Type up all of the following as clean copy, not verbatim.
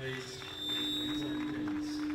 Please, Queensland, please.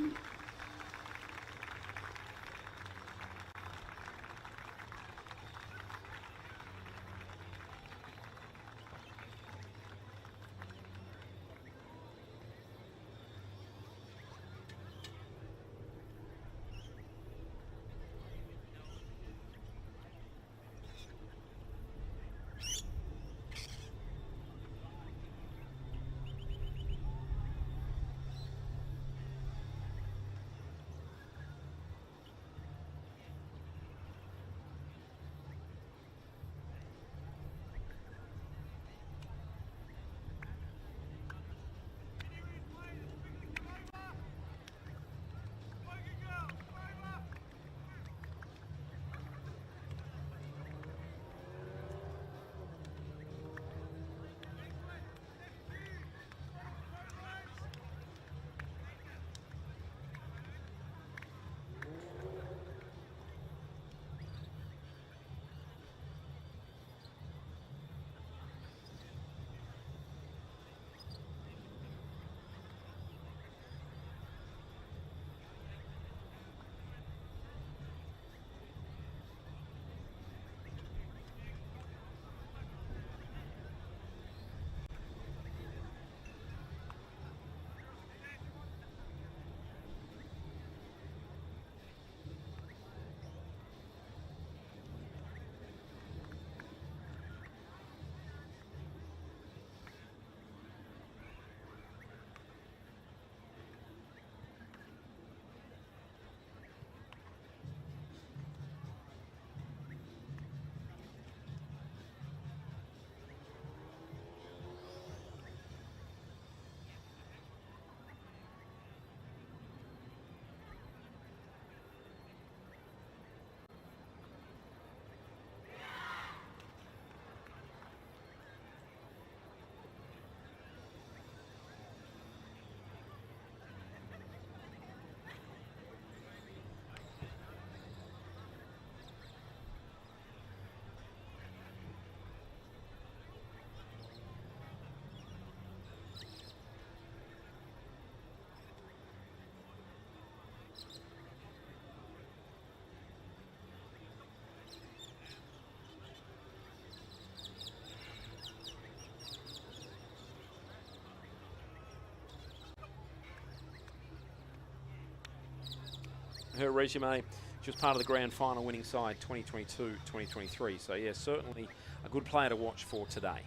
her resume. She was part of the grand final winning side 2022-2023. So, yeah, certainly a good player to watch for today.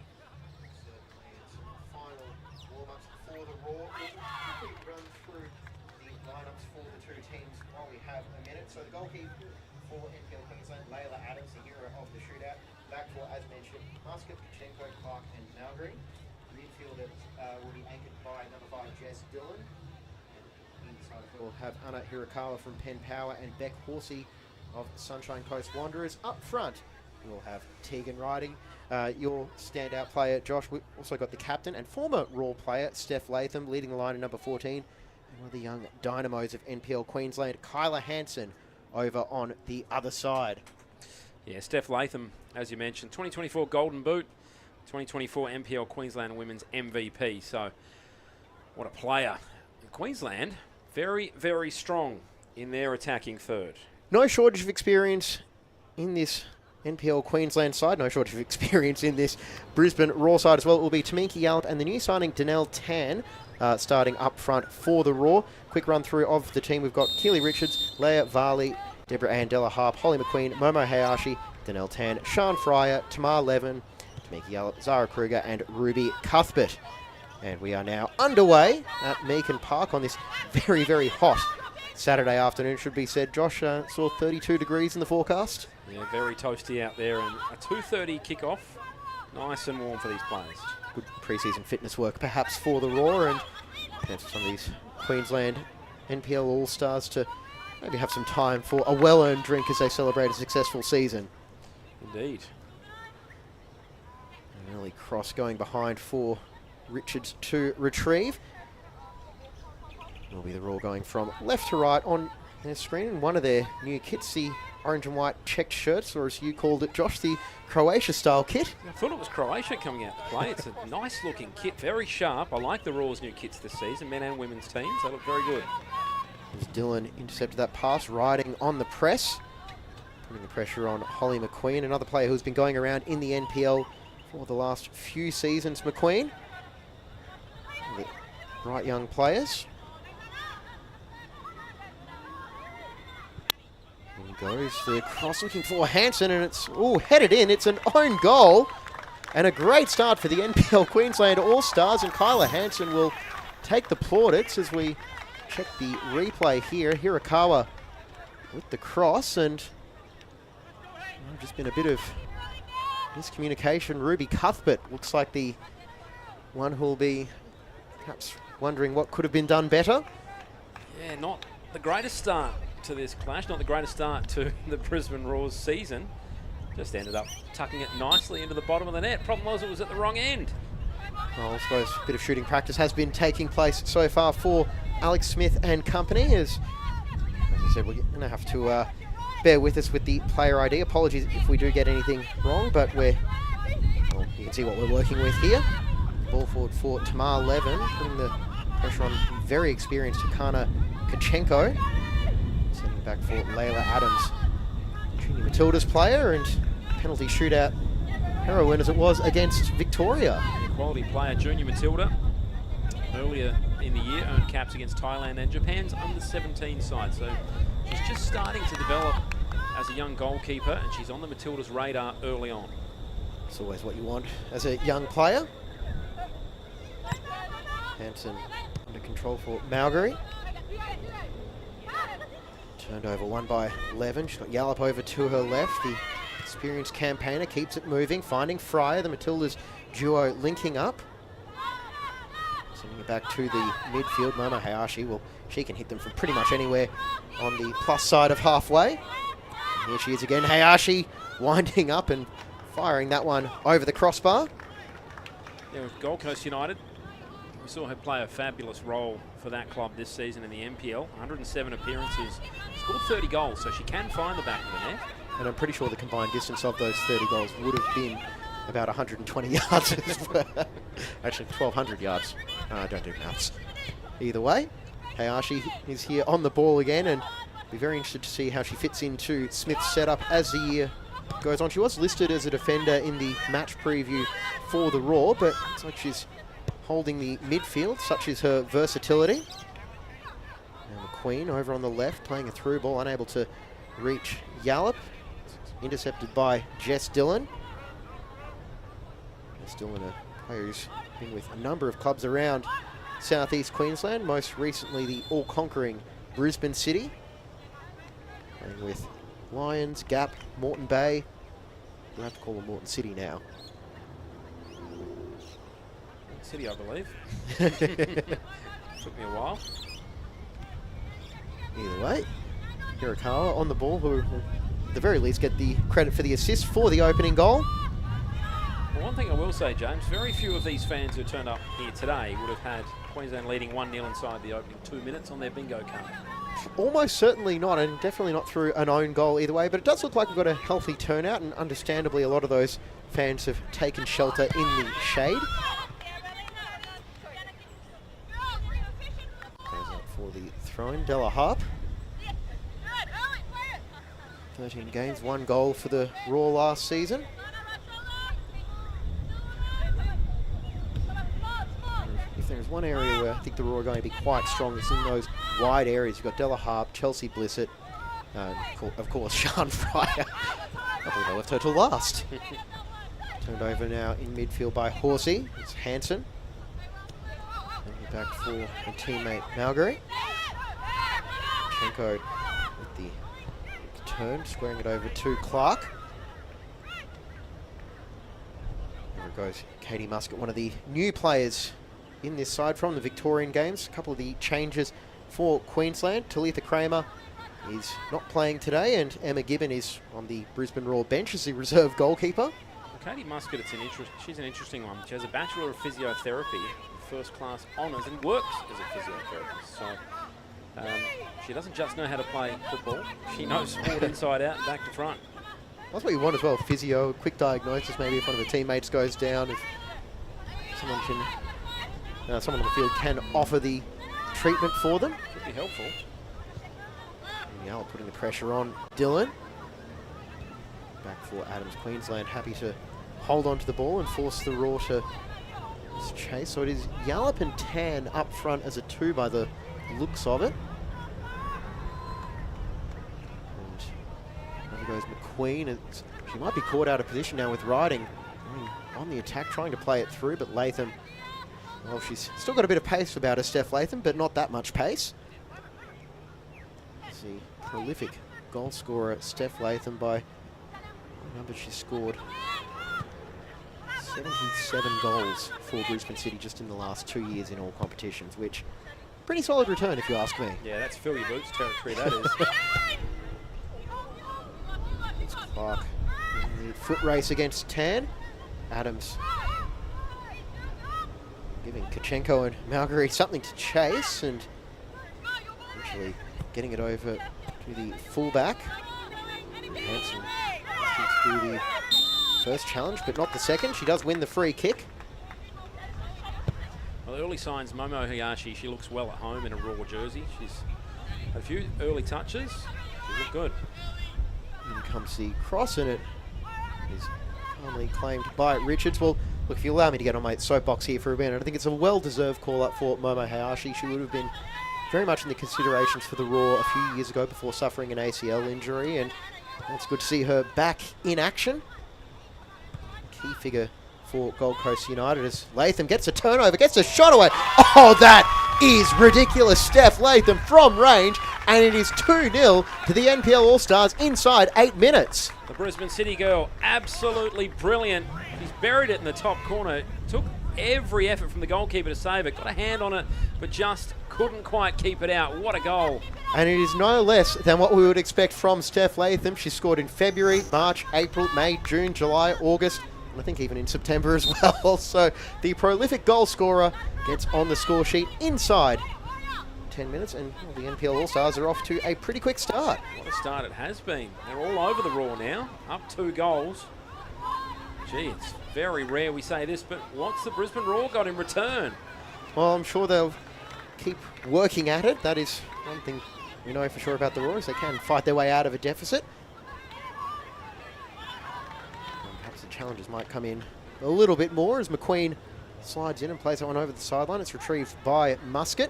Final warm-ups for the Raw. We'll quickly run through the lineups for the two teams while we have a minute. So the goalkeeper for NPL Queensland, Layla Adams, the hero of the shootout. Back for, as mentioned, Muscat, Kachenko, Clark and Malgary. Midfielders will be anchored by number 5, Jess Dillon. Inside we'll have Anna Hirakawa from Penn Power and Beck Horsey of Sunshine Coast Wanderers. Up front, we'll have Tegan Riding, your standout player, Josh. We've also got the captain and former Raw player, Steph Latham, leading the line at number 14. And one of the young dynamos of NPL Queensland, Kyla Hansen, over on the other side. Yeah, Steph Latham, as you mentioned, 2024 Golden Boot, 2024 NPL Queensland Women's MVP. So, what a player. Queensland, very, very strong in their attacking third. No shortage of experience in this NPL Queensland side. No shortage of experience in this Brisbane Raw side as well. It will be Tamiki Yallop and the new signing Danelle Tan starting up front for the Raw. Quick run through of the team. We've got Keely Richards, Leah Varley, Deborah Andella Harp, Holly McQueen, Momo Hayashi, Danelle Tan, Sean Fryer, Tamar Levin, Tamiki Yallop, Zara Kruger and Ruby Cuthbert. And we are now underway at Meakin Park on this very, very hot Saturday afternoon, should be said. Josh, saw 32 degrees in the forecast. Yeah, very toasty out there, and a 2:30 kickoff. Nice and warm for these players. Good pre-season fitness work perhaps for the Raw, and chance for some of these Queensland NPL All-Stars to maybe have some time for a well-earned drink as they celebrate a successful season. Indeed. An early cross going behind for Richards to retrieve. Will be the Raw going from left to right on their screen, and one of their new kits, the orange and white checked shirts, or as you called it, Josh, the Croatia-style kit. I thought it was Croatia coming out to play. It's a nice-looking kit, very sharp. I like the Raw's new kits this season, men and women's teams. They look very good. As Dillon intercepted that pass, riding on the press, putting the pressure on Holly McQueen, another player who's been going around in the NPL for the last few seasons. McQueen, the bright young players. Goes the cross looking for Hansen, and it's headed in. It's an own goal and a great start for the NPL Queensland All-Stars, and Kyla Hansen will take the plaudits as we check the replay here. Hirakawa with the cross, and just been a bit of miscommunication. Ruby Cuthbert looks like the one who will be perhaps wondering what could have been done better. Yeah, not the greatest start to this clash, not the greatest start to the Brisbane Raw's season. Just ended up tucking it nicely into the bottom of the net. Problem was it was at the wrong end. Well, I suppose a bit of shooting practice has been taking place so far for Alex Smith and company. As I said, we're going to have to bear with us with the player ID. Apologies if we do get anything wrong, but you can see what we're working with here. Ball forward for Tamar Levin, putting the pressure on very experienced Takana Kachenko. Sending back for Layla Adams, Junior Matilda's player, and penalty shootout heroine as it was against Victoria. Quality player, Junior Matilda. Earlier in the year, earned caps against Thailand and Japan's under-17 side. So she's just starting to develop as a young goalkeeper, and she's on the Matilda's radar early on. It's always what you want as a young player. Hansen under control for Malgary. Turned over one by Levin. She's got Yallop over to her left. The experienced campaigner keeps it moving, finding Fryer. The Matildas duo linking up. Sending it back to the midfield. Momo Hayashi, well, she can hit them from pretty much anywhere on the plus side of halfway. And here she is again. Hayashi winding up and firing that one over the crossbar. Yeah, with Gold Coast United, we saw her play a fabulous role for that club this season in the NPL. 107 appearances, scored 30 goals, so she can find the back of the net. And I'm pretty sure the combined distance of those 30 goals would have been about 120 yards. Actually, 1,200 yards. I don't do maths. Either way, Hayashi is here on the ball again, and be very interested to see how she fits into Smith's setup as the year goes on. She was listed as a defender in the match preview for the Raw, but it's like she's holding the midfield, such is her versatility. And McQueen over on the left, playing a through ball, unable to reach Yallop. Intercepted by Jess Dillon. Jess Dillon, a player who's been with a number of clubs around southeast Queensland, most recently the all-conquering Brisbane City. Playing with Lions, Gap, Moreton Bay. We'll have to call them Moreton City now. City, I believe. Took me a while. Either way, Hirakawa on the ball, who at the very least get the credit for the assist for the opening goal. Well, one thing I will say, James, very few of these fans who turned up here today would have had Queensland leading 1-0 inside the opening 2 minutes on their bingo card. Almost certainly not, and definitely not through an own goal either way, but it does look like we've got a healthy turnout, and understandably a lot of those fans have taken shelter in the shade. Goes up for the throw-in, Della Harp. 13 games, 1 goal for the Raw last season. If there's one area where I think the Raw are going to be quite strong, it's in those wide areas. You've got Della Harp, Chelsea Blissett, of course, Sian Fryer. I believe I left her till last. Turned over now in midfield by Horsey. It's Hansen. And back for a teammate, Malgary. Chenko with the turn, squaring it over to Clark. There it goes, Katie Muscat, one of the new players in this side from the Victorian games. A couple of the changes for Queensland. Talitha Kramer is not playing today, and Emma Gibbon is on the Brisbane Roar bench as the reserve goalkeeper. Well, Katie Muscat, she's an interesting one. She has a Bachelor of Physiotherapy, first class honours, and works as a physiotherapist. So she doesn't just know how to play football, she knows sport inside out and back to front. That's what you want as well, physio, quick diagnosis, maybe if one of the teammates goes down, if someone on the field can offer the treatment for them. Could be helpful. Yale putting the pressure on Dillon. Back for Adams. Queensland happy to hold on to the ball and force the Raw to chase. So it is Yallop and Tan up front as a 2 by the looks of it. And there goes McQueen. She might be caught out of position now with Riding on the attack, trying to play it through, but Latham, well, she's still got a bit of pace about her, Steph Latham, but not that much pace. Let's see, prolific goal scorer Steph Latham by the number she scored. 77 goals for Brisbane City just in the last 2 years in all competitions, which pretty solid return if you ask me. Yeah, that's fill your boots territory, that is. It's Clark in the foot race against Tan. Adams giving Kachenko and Malgary something to chase, and actually getting it over to the fullback. Hansen through the first challenge, but not the second. She does win the free kick. Well, early signs, Momo Hayashi, she looks well at home in a Raw jersey. She's had a few early touches. She looked good. In comes the cross, and it is calmly claimed by Richards. Well, look, if you allow me to get on my soapbox here for a minute, I think it's a well-deserved call-up for Momo Hayashi. She would have been very much in the considerations for the Raw a few years ago before suffering an ACL injury, and it's good to see her back in action. Key figure for Gold Coast United as Latham gets a turnover, gets a shot away. Oh, that is ridiculous. Steph Latham from range, and it is 2-0 to the NPL All-Stars inside 8 minutes. The Brisbane City girl, absolutely brilliant. She's buried it in the top corner. Took every effort from the goalkeeper to save it. Got a hand on it, but just couldn't quite keep it out. What a goal. And it is no less than what we would expect from Steph Latham. She scored in February, March, April, May, June, July, August, and I think even in September as well. So the prolific goal scorer gets on the score sheet inside 10 minutes, and well, the NPL All-Stars are off to a pretty quick start. What a start it has been. They're all over the Raw now, up 2 goals. Gee, it's very rare we say this, but what's the Brisbane Raw got in return? Well, I'm sure they'll keep working at it. That is one thing we know for sure about the Raw, is they can fight their way out of a deficit. And perhaps the challenges might come in a little bit more as McQueen slides in and plays that one over the sideline. It's retrieved by Muscat.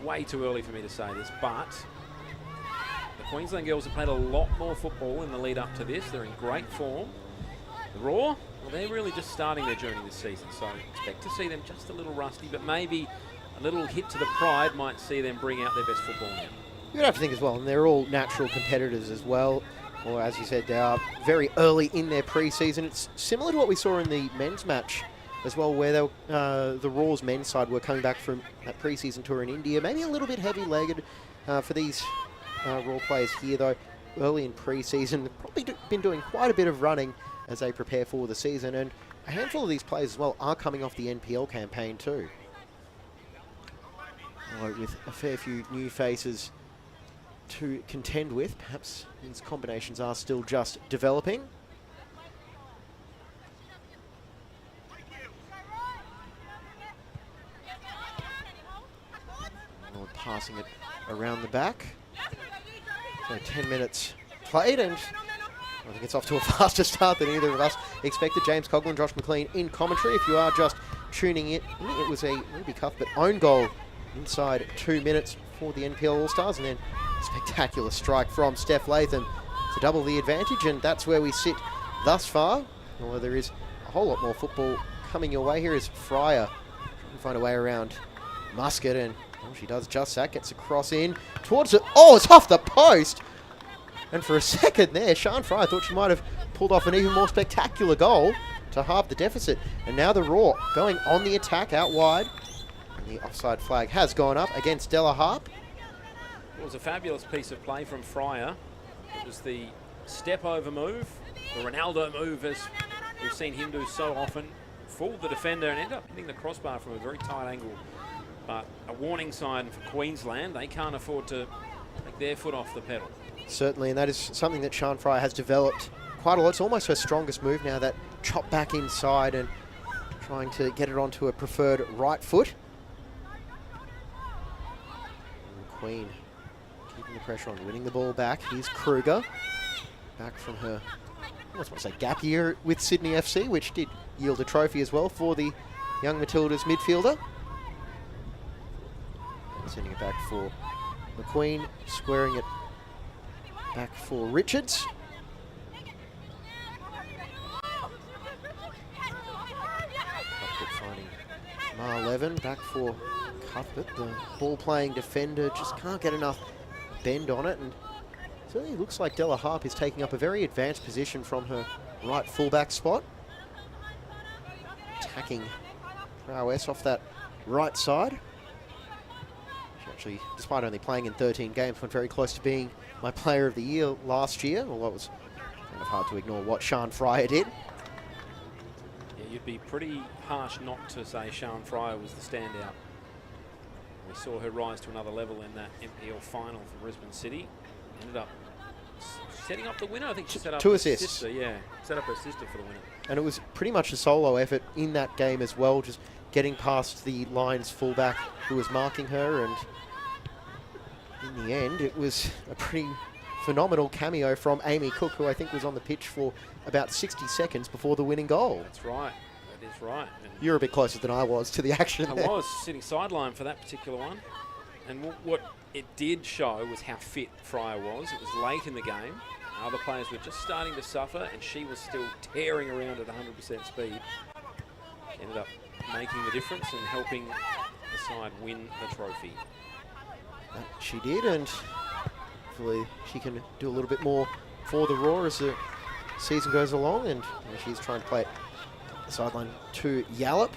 way too early for me to say this, but the Queensland girls have played a lot more football in the lead up to this. They're in great form. The Raw, well, they're really just starting their journey this season, so expect to see them just a little rusty, but maybe a little hit to the pride might see them bring out their best football now. You'd have to think as well, and they're all natural competitors as well. Or as you said, they are very early in their pre-season. It's similar to what we saw in the men's match as well, where they, the Raw's men's side were coming back from that pre-season tour in India. Maybe a little bit heavy-legged for these Raw players here, though. Early in pre-season, they've probably been doing quite a bit of running as they prepare for the season. And a handful of these players as well are coming off the NPL campaign too. With a fair few new faces to contend with. Perhaps these combinations are still just developing. Lord passing it around the back. So 10 minutes played, and I think it's off to a faster start than either of us expected. James Coughlin, Josh McLean in commentary. If you are just tuning in, it was a Ruby Cuthbert own goal inside 2 minutes for the NPL All-Stars, and then spectacular strike from Steph Latham to double the advantage, and that's where we sit thus far. Although there is a whole lot more football coming your way. Here is Fryer trying to find a way around Muscat, and she does just that. Gets a cross in towards it. Oh, it's off the post! And for a second there, Sian Fryer thought she might have pulled off an even more spectacular goal to halve the deficit. And now the Raw going on the attack out wide. And the offside flag has gone up against Della Harp. It was a fabulous piece of play from Fryer. It was the step over move, the Ronaldo move, as we've seen him do so often. Fooled the defender and ended up hitting the crossbar from a very tight angle. But a warning sign for Queensland. They can't afford to take their foot off the pedal. Certainly, and that is something that Sian Fryer has developed quite a lot. It's almost her strongest move now, that chop back inside and trying to get it onto a preferred right foot. And Queen keeping the pressure on, winning the ball back. Here's Kruger, back from her, I was about to say, gap year with Sydney FC, which did yield a trophy as well for the young Matildas midfielder. And sending it back for McQueen, squaring it back for Richards. Cuthbert finding Marlevin, back for Cuthbert. The ball-playing defender just can't get enough bend on it, and certainly looks like Della Harp is taking up a very advanced position from her right fullback spot. Attacking prowess off that right side. She actually, despite only playing in 13 games, went very close to being my player of the year last year, although it was kind of hard to ignore what Sian Fryer did. Yeah, you'd be pretty harsh not to say Sian Fryer was the standout. We saw her rise to another level in that NPL final for Brisbane City. Ended up setting up the winner. I think she set up 2 her assists. sister. Yeah, set up her sister for the winner. And it was pretty much a solo effort in that game as well, just getting past the Lions fullback who was marking her, and in the end it was a pretty phenomenal cameo from Amy Cook, who I think was on the pitch for about 60 seconds before the winning goal. That's right. That is right. And You're a bit closer than I was to the action I there. was sitting sideline for that particular one. And what it did show was how fit Fryer was. It was late in the game. Other players were just starting to suffer, and she was still tearing around at 100% speed. She ended up making the difference and helping the side win the trophy. She did, and hopefully she can do a little bit more for the Raw as the season goes along, and she's trying to play it the sideline to Yallop.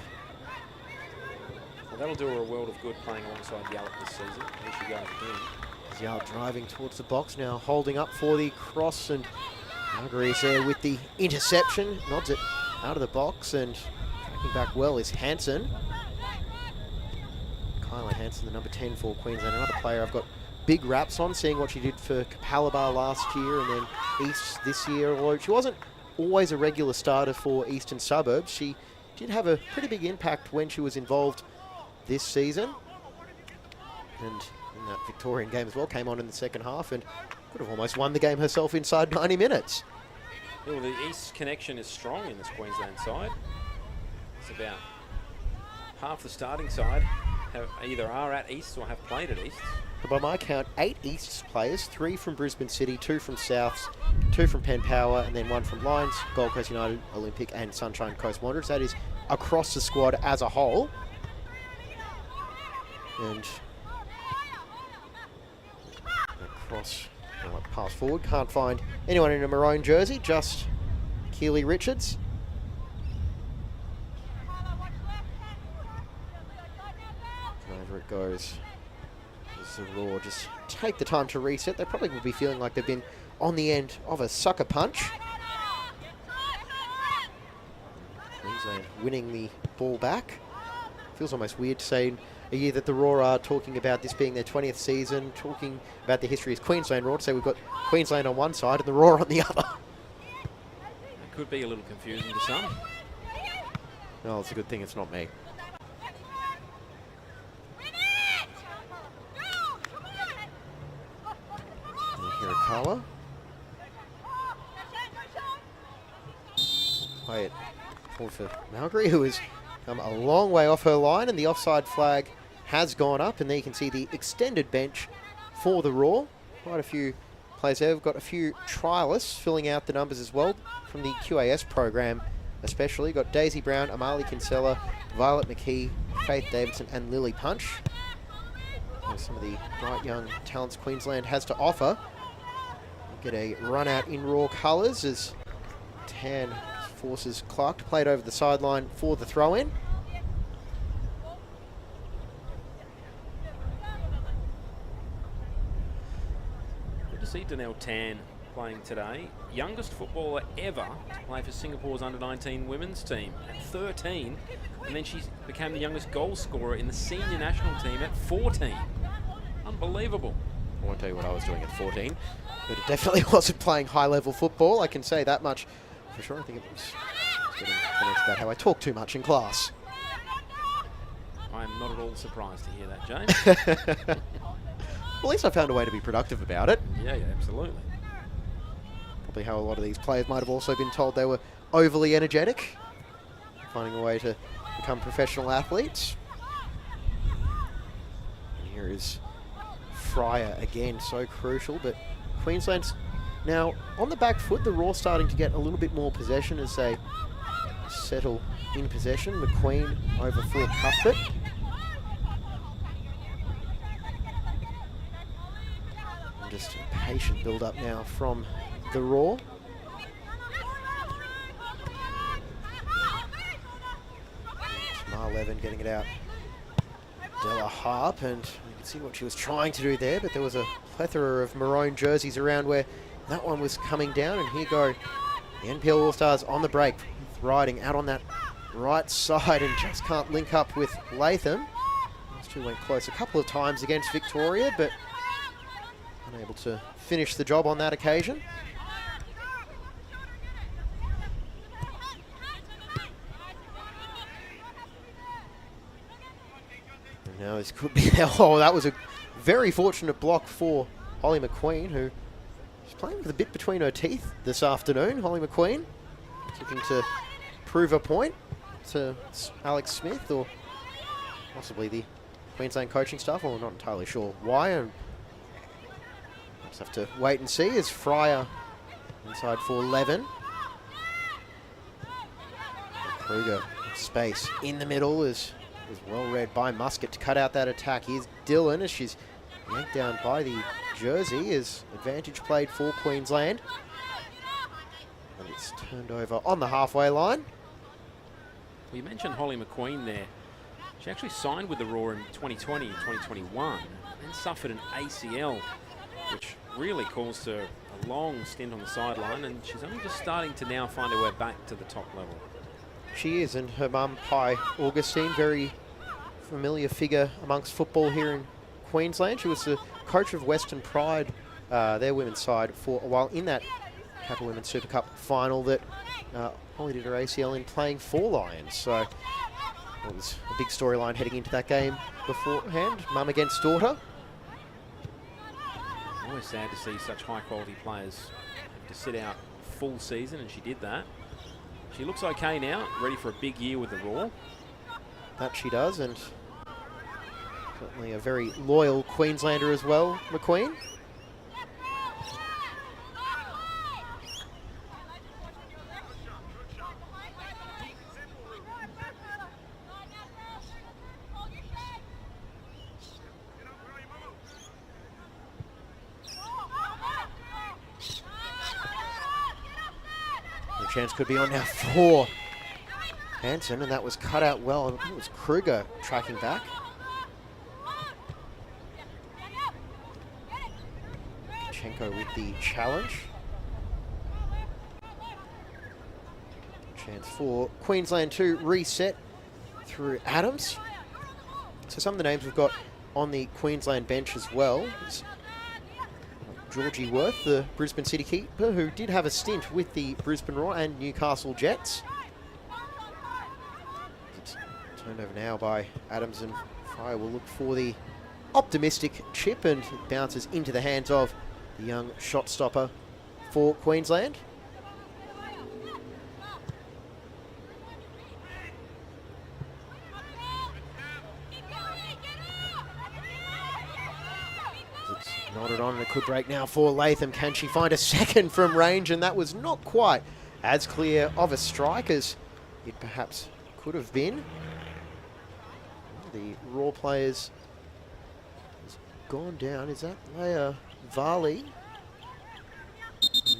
Well, that'll do her a world of good playing alongside Yallop this season. Here she goes again. Yallop driving towards the box now, holding up for the cross, and Marguerite's there with the interception, nods it out of the box, and tracking back well is Hansen. Kyla Hansen, the number 10 for Queensland, another player I've got big raps on, seeing what she did for Capalaba last year and then East this year. Although she wasn't always a regular starter for Eastern Suburbs, she did have a pretty big impact when she was involved this season. And in that Victorian game as well, came on in the second half and could have almost won the game herself inside 90 minutes. Yeah, well, the East connection is strong in this Queensland side. It's about half the starting side either are at East or have played at East. By my count, 8 East players, 3 from Brisbane City, 2 from Souths, 2 from Penn Power, and then 1 from Lions, Gold Coast United, Olympic, and Sunshine Coast Wanderers. That is across the squad as a whole. And across, pass forward, can't find anyone in a maroon jersey, just Keely Richards. And over it goes. As the Raw just take the time to reset. They probably will be feeling like they've been on the end of a sucker punch. Queensland winning the ball back. Feels almost weird to say a year that the Raw are talking about this being their 20th season, talking about the history as Queensland Raw, to say we've got Queensland on one side and the Raw on the other. It could be a little confusing to some. No, it's a good thing it's not me. Hirakawa. Play it forward for Malgary, who has come a long way off her line, and the offside flag has gone up, and there you can see the extended bench for the Raw. Quite a few players there. We've got a few trialists filling out the numbers as well from the QAS program especially. Got Daisy Brown, Amali Kinsella, Violet McKee, Faith Davidson and Lily Punch. Some of the bright young talents Queensland has to offer. Get a run out in Raw colours as Tan forces Clark to play it over the sideline for the throw-in. Good to see Danielle Tan playing today. Youngest footballer ever to play for Singapore's under-19 women's team at 13. And then she became the youngest goal scorer in the senior national team at 14. Unbelievable. I won't tell you what I was doing at 14, but it definitely wasn't playing high-level football. I can say that much for sure. I think it was getting comments about how I talk too much in class. I am not at all surprised to hear that, James. Well, at least I found a way to be productive about it. Yeah, absolutely. Probably how a lot of these players might have also been told they were overly energetic, finding a way to become professional athletes. And here is Fryer again, so crucial, but Queensland's now on the back foot. The Raw starting to get a little bit more possession as they settle in possession. McQueen over for Cuthbert. And just a patient build up now from the Raw. Marlevin getting it out. Della Harp, and you can see what she was trying to do there, but there was a plethora of maroon jerseys around where that one was coming down, and here go the NPL All-Stars on the break, riding out on that right side and just can't link up with Latham. Those two went close a couple of times against Victoria, but unable to finish the job on that occasion. Now this could be, oh, that was a very fortunate block for Holly McQueen, who is playing with a bit between her teeth this afternoon. Holly McQueen looking to prove a point to Alex Smith or possibly the Queensland coaching staff. Well, we're not entirely sure why. And we'll just have to wait and see as Fryer inside for Levin. Kruger space in the middle is well read by Muscat to cut out that attack. Here's Dillon as she's yanked down by the jersey as advantage played for Queensland. And it's turned over on the halfway line. Well, you mentioned Holly McQueen there. She actually signed with the Raw in 2020 and 2021 and suffered an ACL, which really caused her a long stint on the sideline, and she's only just starting to now find her way back to the top level. She is, and her mum, Pi Augustine, very familiar figure amongst football here in Queensland. She was the coach of Western Pride, their women's side, for a while in that Capital Women's Super Cup final that Holly did her ACL in playing for Lions. So it was a big storyline heading into that game beforehand. Mum against daughter. Always sad to see such high quality players have to sit out full season, and she did that. She looks okay now, ready for a big year with the Raw. That she does, and Certainly a very loyal Queenslander as well, McQueen. The chance could be on now for Hansen, and that was cut out well. I think it was Kruger tracking back. Chenko with the challenge. Chance for Queensland to reset through Adams. So some of the names we've got on the Queensland bench as well is Georgie Worth, the Brisbane City keeper, who did have a stint with the Brisbane Roar and Newcastle Jets. It's turned over now by Adams, and Fryer will look for the optimistic chip, and it bounces into the hands of the young shot stopper for Queensland. It's nodded on, and it could break now for Latham. Can she find a second from range? And that was not quite as clear of a strike as it perhaps could have been. The Raw players has gone down. Is that Leia Varley,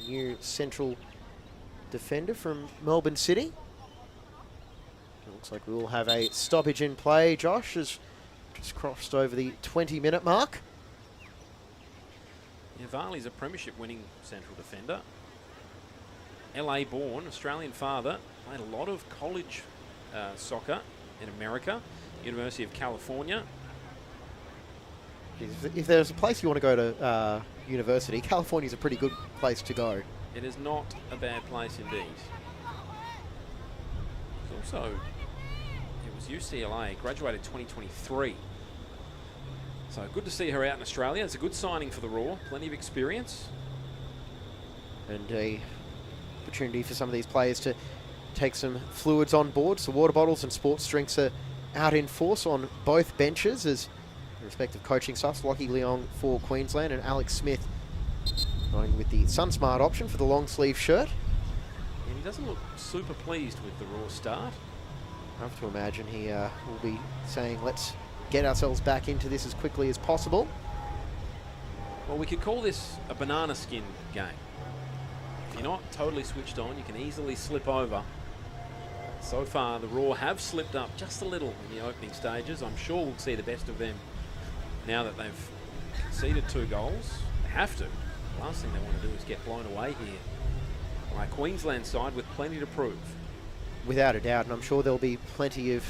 new central defender from Melbourne City? It looks like we will have a stoppage in play. Josh has just crossed over the 20-minute mark. Yeah, Varley's a premiership winning central defender. LA born, Australian father, played a lot of college soccer in America, University of California. If there's a place you want to go to university, California's a pretty good place to go. It is not a bad place indeed. Also, it was UCLA, graduated 2023. So good to see her out in Australia. It's a good signing for the Raw, plenty of experience. And a opportunity for some of these players to take some fluids on board. So water bottles and sports drinks are out in force on both benches as the respective coaching staffs. Lockie Leong for Queensland and Alex Smith going with the Sunsmart option for the long sleeve shirt. And he doesn't look super pleased with the Raw start. I have to imagine he will be saying, let's get ourselves back into this as quickly as possible. Well, we could call this a banana skin game. If you're not totally switched on, you can easily slip over. So far, the Raw have slipped up just a little in the opening stages. I'm sure we'll see the best of them now that they've conceded 2 goals. They have to. The last thing they want to do is get blown away here by a Queensland side with plenty to prove. Without a doubt, and I'm sure there'll be plenty of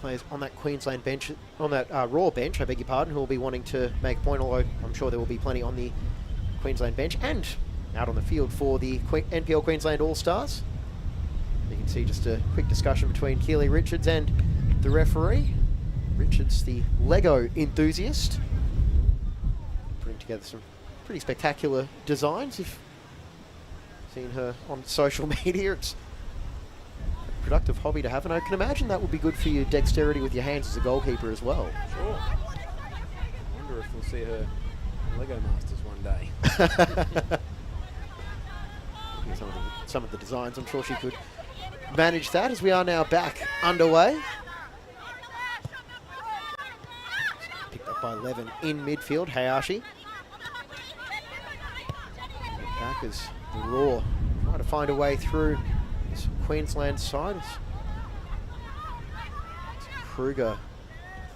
players on that Queensland bench, on that Raw bench, I beg your pardon, who will be wanting to make a point, although I'm sure there will be plenty on the Queensland bench and out on the field for the NPL Queensland All-Stars. You can see just a quick discussion between Keely Richards and the referee. Richards, the Lego enthusiast, putting together some pretty spectacular designs. If you've seen her on social media, it's a productive hobby to have, and I can imagine that would be good for your dexterity with your hands as a goalkeeper as well. Sure. I wonder if we'll see her in Lego Masters one day. Some of the designs, I'm sure she could manage that, as we are now back underway. Picked up by Levin in midfield, Hayashi. Back as the Raw try to find a way through this Queensland side. It's Kruger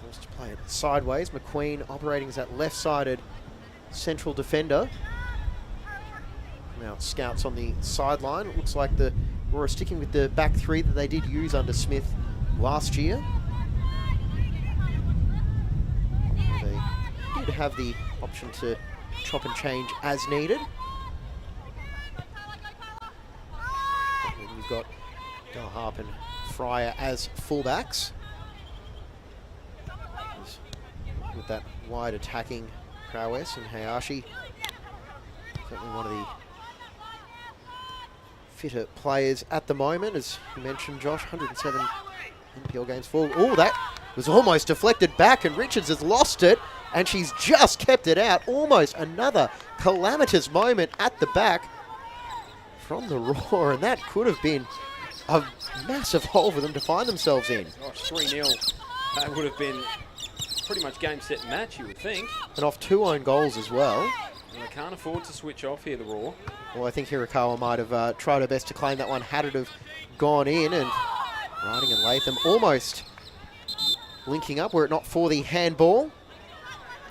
forced to play it sideways. McQueen operating as that left-sided central defender. Now scouts on the sideline. It looks like the Raw are sticking with the back 3 that they did use under Smith last year. They did have the option to chop and change as needed. And then you've got Del Harp and Fryer as fullbacks. With that wide attacking prowess, and Hayashi, certainly one of the fitter players at the moment, as you mentioned, Josh. 107 NPL games for. Oh, that was almost deflected back, and Richards has lost it, and she's just kept it out. Almost another calamitous moment at the back from the Roar, and that could have been a massive hole for them to find themselves in. Gosh, 3-0. That would have been pretty much game, set, match, you would think. And off 2 own goals as well. And they can't afford to switch off here, the Roar. Well, I think Hirakawa might have tried her best to claim that one had it have gone in, and Riding and Latham almost linking up were it not for the handball.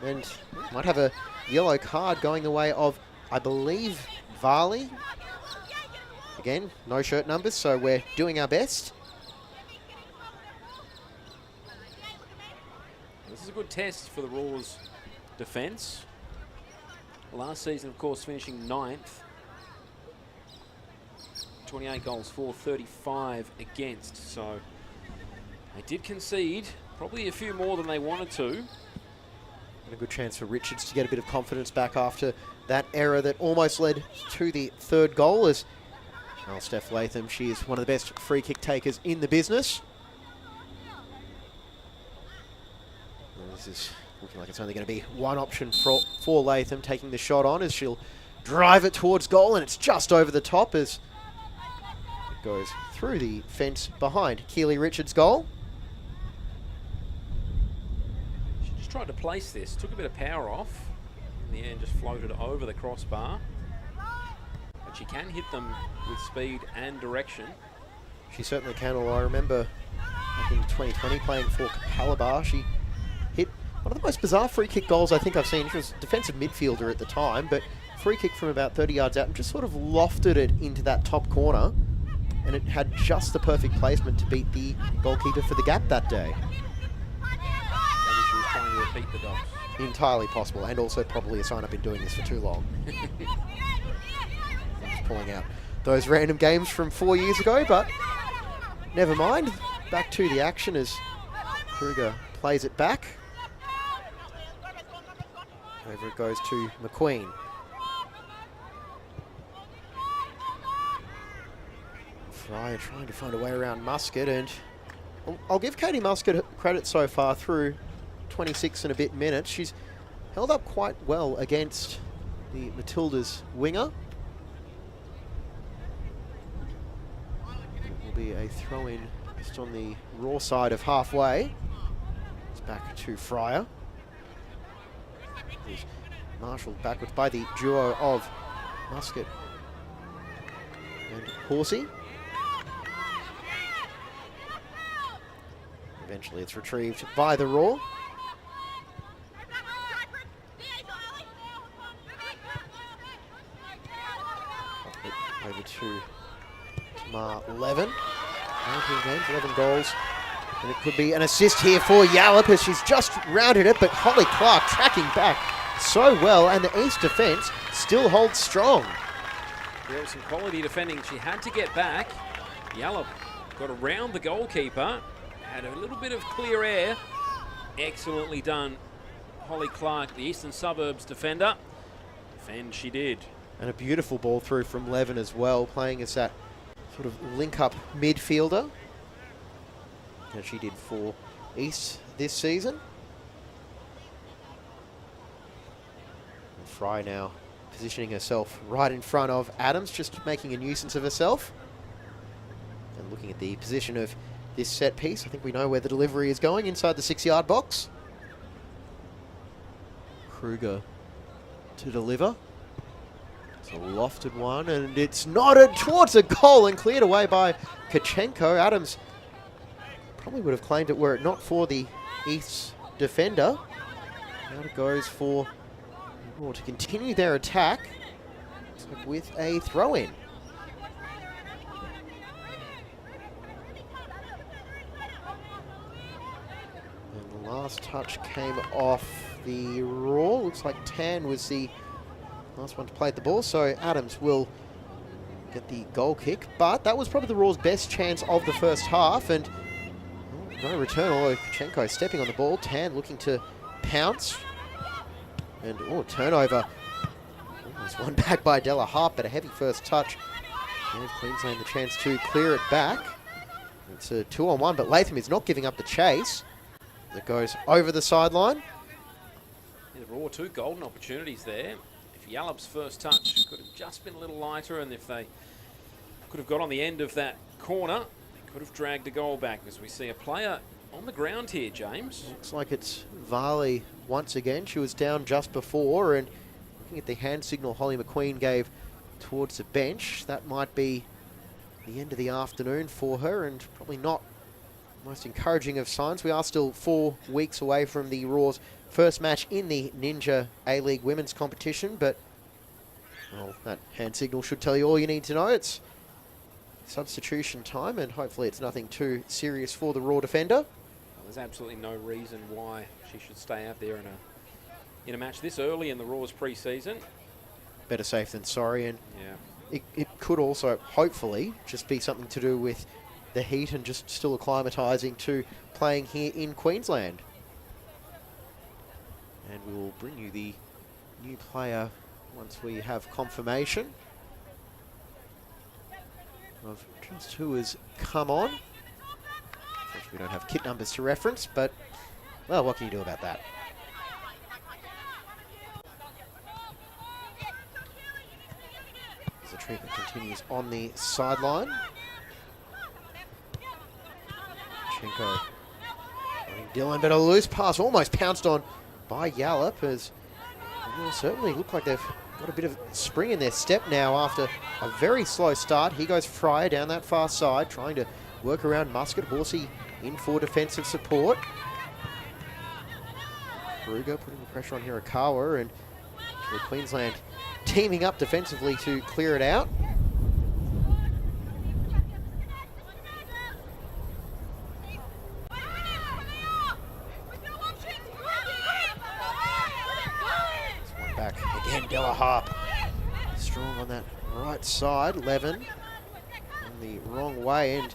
And might have a yellow card going the way of, I believe, Varley. Again, no shirt numbers, so we're doing our best. This is a good test for the Roar's defence. Last season, of course, finishing 9th. 28 goals for, 35 against. So they did concede probably a few more than they wanted to. And a good chance for Richards to get a bit of confidence back after that error that almost led to the 3rd goal. As well, Steph Latham, she is one of the best free kick takers in the business. And this is looking like it's only going to be one option for Latham, taking the shot on as she'll drive it towards goal, and it's just over the top as it goes through the fence behind Keely Richards' goal. She just tried to place this, took a bit of power off. In the end, just floated over the crossbar. But she can hit them with speed and direction. She certainly can, although I remember back in 2020 playing for Calabar, she hit one of the most bizarre free kick goals I think I've seen. She was a defensive midfielder at the time, but free kick from about 30 yards out and just sort of lofted it into that top corner, and it had just the perfect placement to beat the goalkeeper for the Gap that day. Maybe she was trying to repeat the dogs. Entirely possible, and also probably a sign I've been doing this for too long. I'm just pulling out those random games from 4 years ago, but never mind. Back to the action as Kruger plays it back. Over it goes to McQueen. Fryer trying to find a way around Muscat, and I'll give Katie Muscat credit so far through 26 and a bit minutes. She's held up quite well against the Matildas winger. It will be a throw-in just on the Raw side of halfway. It's back to Fryer. He's marshalled backwards by the duo of Muscat and Horsey. Eventually it's retrieved by the Raw. Over to Tamar 11. 19 games, 11 goals. And it could be an assist here for Yallop as she's just rounded it, but Holly Clark tracking back so well, and the East defence still holds strong. There was some quality defending. She had to get back. Yallop got around the goalkeeper, had a little bit of clear air. Excellently done, Holly Clark, the Eastern Suburbs defender. Defend she did. And a beautiful ball through from Levin as well, playing as that sort of link-up midfielder, as she did for East this season. And Fry now positioning herself right in front of Adams, just making a nuisance of herself. And looking at the position of this set piece, I think we know where the delivery is going, inside the 6-yard box. Kruger to deliver. It's a lofted one, and it's nodded towards a goal and cleared away by Kachenko. Adams probably would have claimed it were it not for the East defender. Now it goes for Raw to continue their attack with a throw-in. And the last touch came off the Raw. Looks like Tan was the last one to play at the ball, so Adams will get the goal kick. But that was probably the Raw's best chance of the first half, and no return, although Kachenko stepping on the ball. Tan looking to pounce. And turnover. Almost won back by Della Harp, but a heavy first touch. Gave Queensland the chance to clear it back. It's a 2-on-1, but Latham is not giving up the chase. that goes over the sideline. Yeah, the Raw 2 golden opportunities there. If Yallop's first touch could have just been a little lighter, and if they could have got on the end of that corner, they could have dragged a goal back, as we see a player on the ground here, James. Looks like it's Varley once again. She was down just before, and looking at the hand signal Holly McQueen gave towards the bench, that might be the end of the afternoon for her, and probably not most encouraging of signs. We are still 4 weeks away from the Raw's first match in the Ninja A-League women's competition, but well, that hand signal should tell you all you need to know. It's substitution time, and hopefully it's nothing too serious for the Raw defender. Well, there's absolutely no reason why she should stay out there in a match this early in the Raw's pre-season. Better safe than sorry, and yeah, it could also, hopefully, just be something to do with the heat and just still acclimatising to playing here in Queensland. And we will bring you the new player once we have confirmation of just who has come on. Unfortunately, we don't have kit numbers to reference, but, well, what can you do about that? As the treatment continues on the sideline. Chenko Dylan, but a loose pass almost pounced on by Yallop, as well, certainly look like they've got a bit of spring in their step now after a very slow start. Here goes Fryer down that far side, trying to work around Muscat. Horsey in for defensive support. Kruger putting the pressure on Hirakawa, and Queensland teaming up defensively to clear it out. Back again, Della Harp. Strong on that right side. Levin on the wrong way, and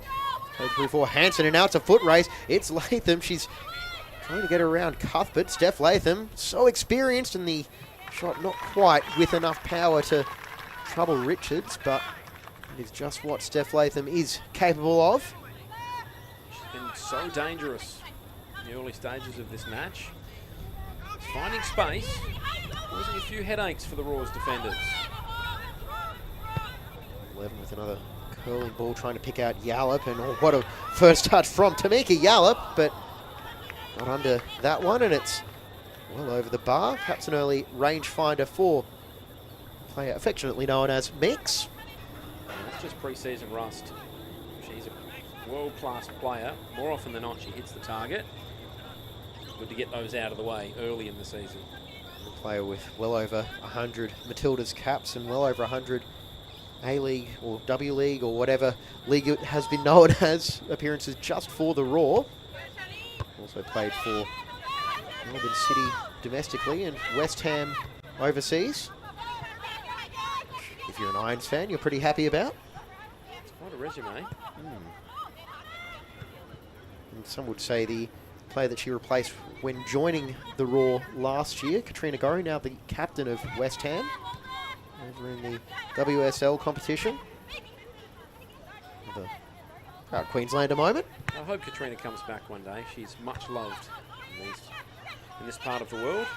played through for Hanson, and now it's a foot race. It's Latham. She's trying to get around Cuthbert. Steph Latham, so experienced, and the shot not quite with enough power to trouble Richards, but it is just what Steph Latham is capable of. she's been so dangerous in the early stages of this match. Finding space, causing a few headaches for the Raw's defenders. Levin with another curling ball, trying to pick out Yallop, and oh, what a first touch from Tamika Yallop, but not under that one, and it's well over the bar. Perhaps an early rangefinder for player affectionately known as Mix. That's just pre-season rust. She's a world-class player. More often than not, she hits the target. Good to get those out of the way early in the season. A player with well over 100 Matildas caps and well over 100 A-League or W-League or whatever league it has been known as appearances just for the Raw. Also played for Melbourne City domestically and West Ham overseas. If you're an Irons fan, you're pretty happy about. It's quite a resume. And some would say the player that she replaced when joining the Raw last year, Katrina Gorry, now the captain of West Ham over in the WSL competition. Another proud Queenslander moment. I hope Katrina comes back one day. She's much loved in this part of the world.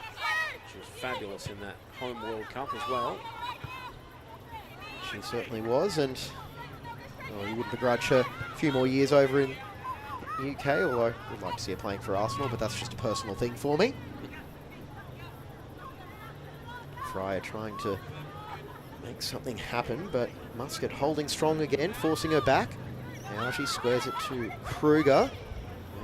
She was fabulous in that home World Cup as well. She certainly was, and you wouldn't begrudge her a few more years over in the UK, although I'd like to see her playing for Arsenal, but that's just a personal thing for me. Fryer trying to make something happen, but Muscat holding strong again, forcing her back. Now she squares it to Kruger.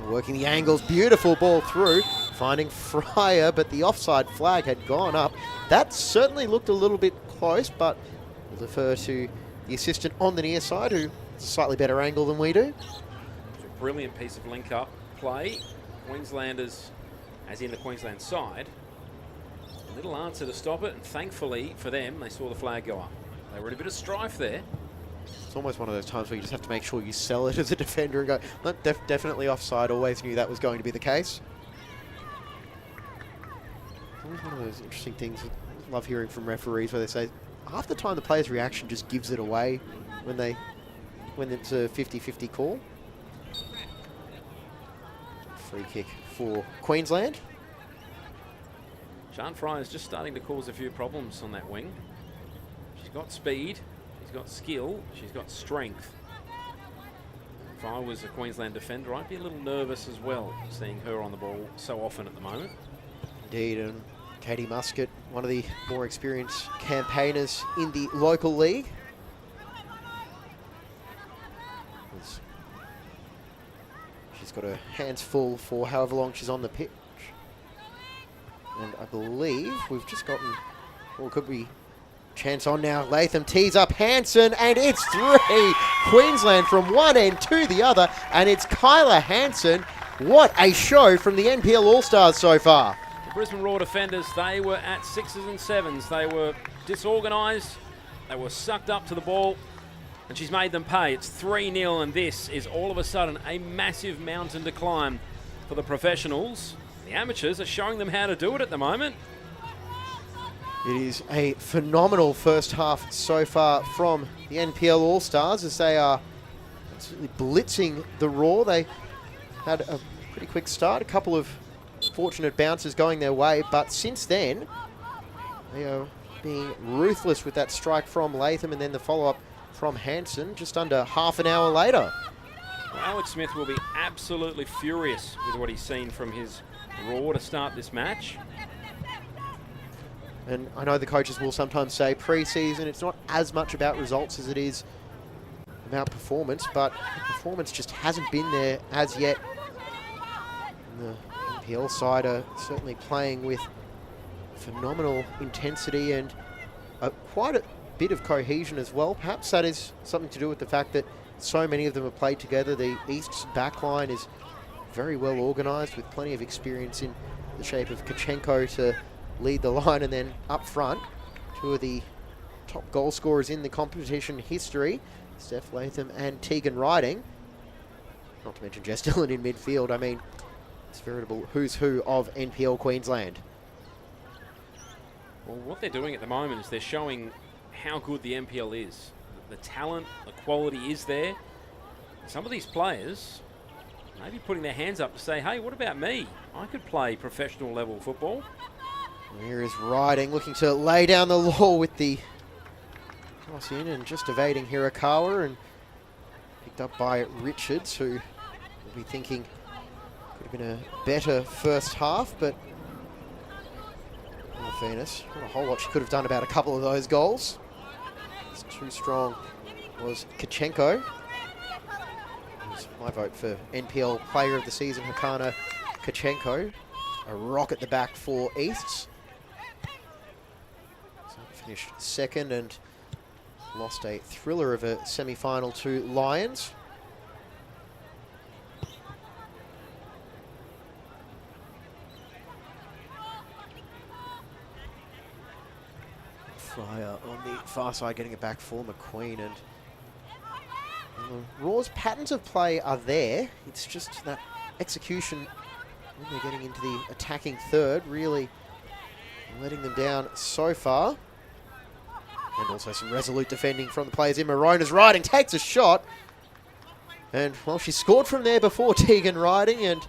Working the angles, beautiful ball through, finding Fryer, but the offside flag had gone up. That certainly looked a little bit close, but we'll defer to the assistant on the near side, who has a slightly better angle than we do. It's a brilliant piece of link-up play. Queenslanders, as in the Queensland side, a little answer to stop it, and thankfully for them, they saw the flag go up. They were in a bit of strife there. It's almost one of those times where you just have to make sure you sell it as a defender and go, no, definitely offside, always knew that was going to be the case. It's always one of those interesting things. I love hearing from referees where they say, half the time the player's reaction just gives it away when it's a 50-50 call. Free kick for Queensland. Sian Fry is just starting to cause a few problems on that wing. She's got speed, she's got skill, she's got strength. If I was a Queensland defender, I'd be a little nervous as well, seeing her on the ball so often at the moment. Indeed, and Katie Muscat, one of the more experienced campaigners in the local league. She's got her hands full for however long she's on the pitch. And I believe we've just gotten, or could be chance on now. Latham tees up Hanson, and it's 3. Queensland from one end to the other, and it's Kyla Hanson. What a show from the NPL All-Stars so far. The Brisbane Roar defenders, they were at 6s and 7s. They were disorganised. They were sucked up to the ball, and she's made them pay. It's 3-0, and this is all of a sudden a massive mountain to climb for the professionals. The amateurs are showing them how to do it at the moment. It is a phenomenal first half so far from the NPL All-Stars as they are absolutely blitzing the Roar. They had a pretty quick start, a couple of fortunate bounces going their way, but since then they are being ruthless with that strike from Latham and then the follow-up from Hanson just under half an hour later. Well, Alex Smith will be absolutely furious with what he's seen from his Roar to start this match. And I know the coaches will sometimes say pre-season, it's not as much about results as it is about performance, but the performance just hasn't been there as yet. And the NPL side are certainly playing with phenomenal intensity and quite a bit of cohesion as well. Perhaps that is something to do with the fact that so many of them have played together. The East's backline is very well organised with plenty of experience in the shape of Kachenko to lead the line, and then up front, 2 of the top goal scorers in the competition history, Steph Latham and Tegan Riding. Not to mention Jess Dillon in midfield. I mean, it's a veritable who's who of NPL Queensland. Well, what they're doing at the moment is they're showing how good the NPL is. The talent, the quality is there. Some of these players maybe putting their hands up to say, hey, what about me? I could play professional level football. Here is Riding looking to lay down the law with the cross in and just evading Hirakawa, and picked up by Richards, who will be thinking could have been a better first half, but in all fairness, not a whole lot she could have done about a couple of those goals. It's too strong was Kachenko. My vote for NPL Player of the Season, Hakana Kachenko. A rock at the back for Easts. So finished second and lost a thriller of a semi-final to Lions. Fryer on the far side getting it back for McQueen, and the Raw's patterns of play are there. It's just that execution when they're getting into the attacking third, really letting them down so far. And also some resolute defending from the players in. Morona's Riding takes a shot. And, well, she scored from there before Tegan Riding, and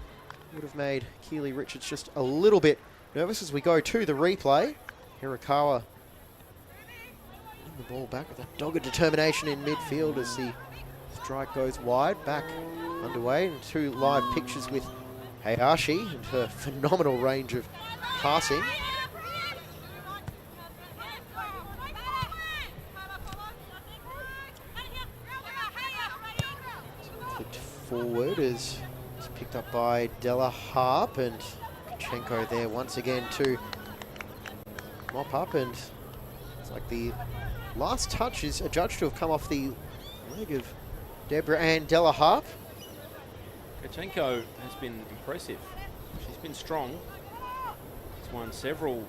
would have made Keely Richards just a little bit nervous as we go to the replay. Hirakawa the ball back with a dogged determination in midfield as the strike goes wide. Back underway, and 2 live pictures with Hayashi and her phenomenal range of passing. Flipped forward as it's picked up by Della Harp, and Kachenko there once again to mop up, and it's like the last touch is adjudged to have come off the leg of Deborah Ann Della Harp. Kachenko has been impressive. She's been strong. She's won several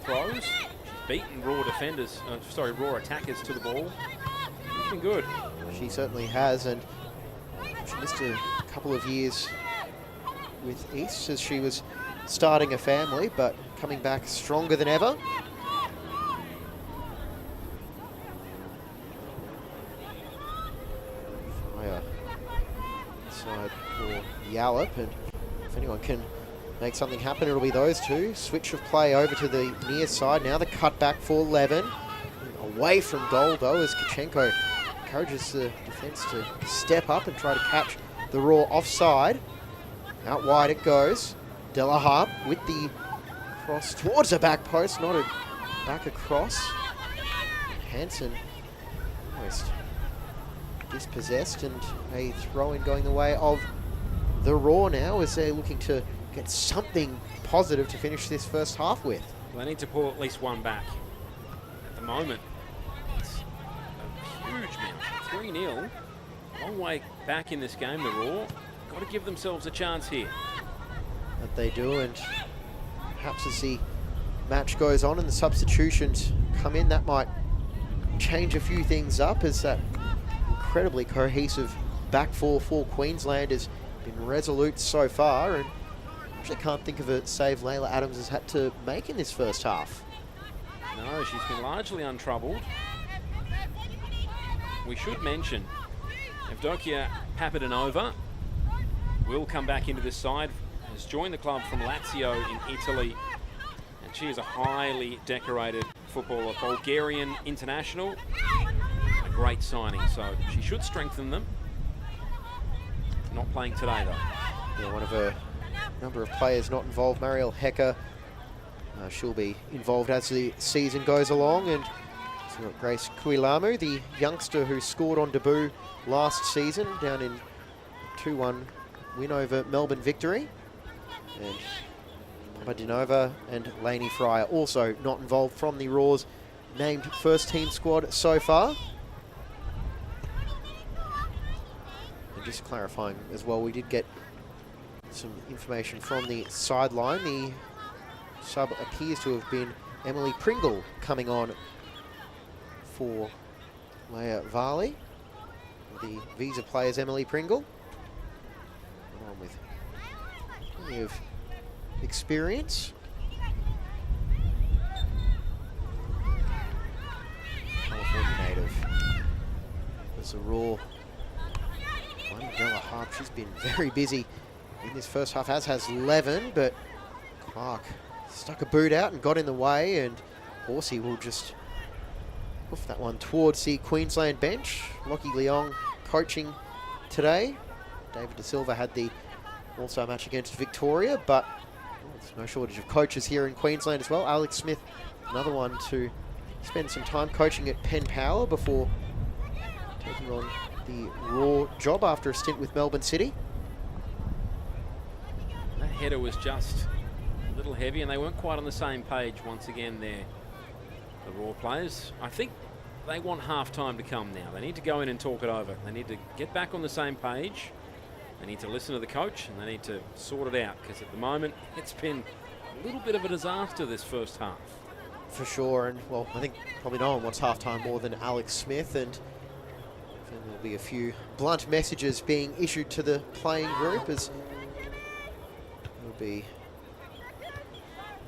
throws. She's beaten Raw defenders, Raw attackers to the ball. She's been good. She certainly has, and she missed a couple of years with East as she was starting a family, but coming back stronger than ever. Fire inside for Yallop, and if anyone can make something happen, it'll be those two. Switch of play over to the near side. Now the cutback for Levin. Away from goal, though, as Kachenko encourages the defence to step up and try to catch the Raw offside. Out wide it goes. Delaharp with the cross towards the back post, not a back across. Hansen almost dispossessed, and a throw-in going the way of the Raw now as they're looking to get something positive to finish this first half with. Well, they need to pull at least one back. At the moment, it's a huge amount. 3-0. Long way back in this game, the Raw. Got to give themselves a chance here. That they do, and perhaps as the match goes on and the substitutions come in, that might change a few things up, as that incredibly cohesive back four for Queensland has been resolute so far, and I actually can't think of a save Layla Adams has had to make in this first half. No, she's been largely untroubled. We should mention Evdokia Papadanova will come back into this side, has joined the club from Lazio in Italy, and she is a highly decorated footballer, Bulgarian international. A great signing, so she should strengthen them. Not playing today, though. Yeah, one of a number of players not involved, Marielle Hecker. She'll be involved as the season goes along, and so we've got Grace Kuilamu, the youngster who scored on debut last season down in 2-1 win over Melbourne Victory. And Papadanova and Lainey Fryer also not involved from the Raw's named first team squad so far. And just clarifying as well, we did get some information from the sideline. The sub appears to have been Emily Pringle coming on for Leah Varley. The visa players Emily Pringle, along with plenty of experience. California native. There's a Raw. Delaharp, she's been very busy in this first half, as has Levin, but Clark stuck a boot out and got in the way, and Horsey will just hoof that one towards the Queensland bench. Lockie Leong coaching today. David De Silva had the All-Star match against Victoria, but there's no shortage of coaches here in Queensland as well. Alex Smith, another one to spend some time coaching at Penn Power before taking on the Raw job after a stint with Melbourne City. That header was just a little heavy, and they weren't quite on the same page once again there, the Raw players. I think they want half-time to come now. They need to go in and talk it over. They need to get back on the same page. They need to listen to the coach, and they need to sort it out, because at the moment it's been a little bit of a disaster this first half. For sure, and well, I think probably no one wants half-time more than Alex Smith, and there'll be a few blunt messages being issued to the playing group, as they'll be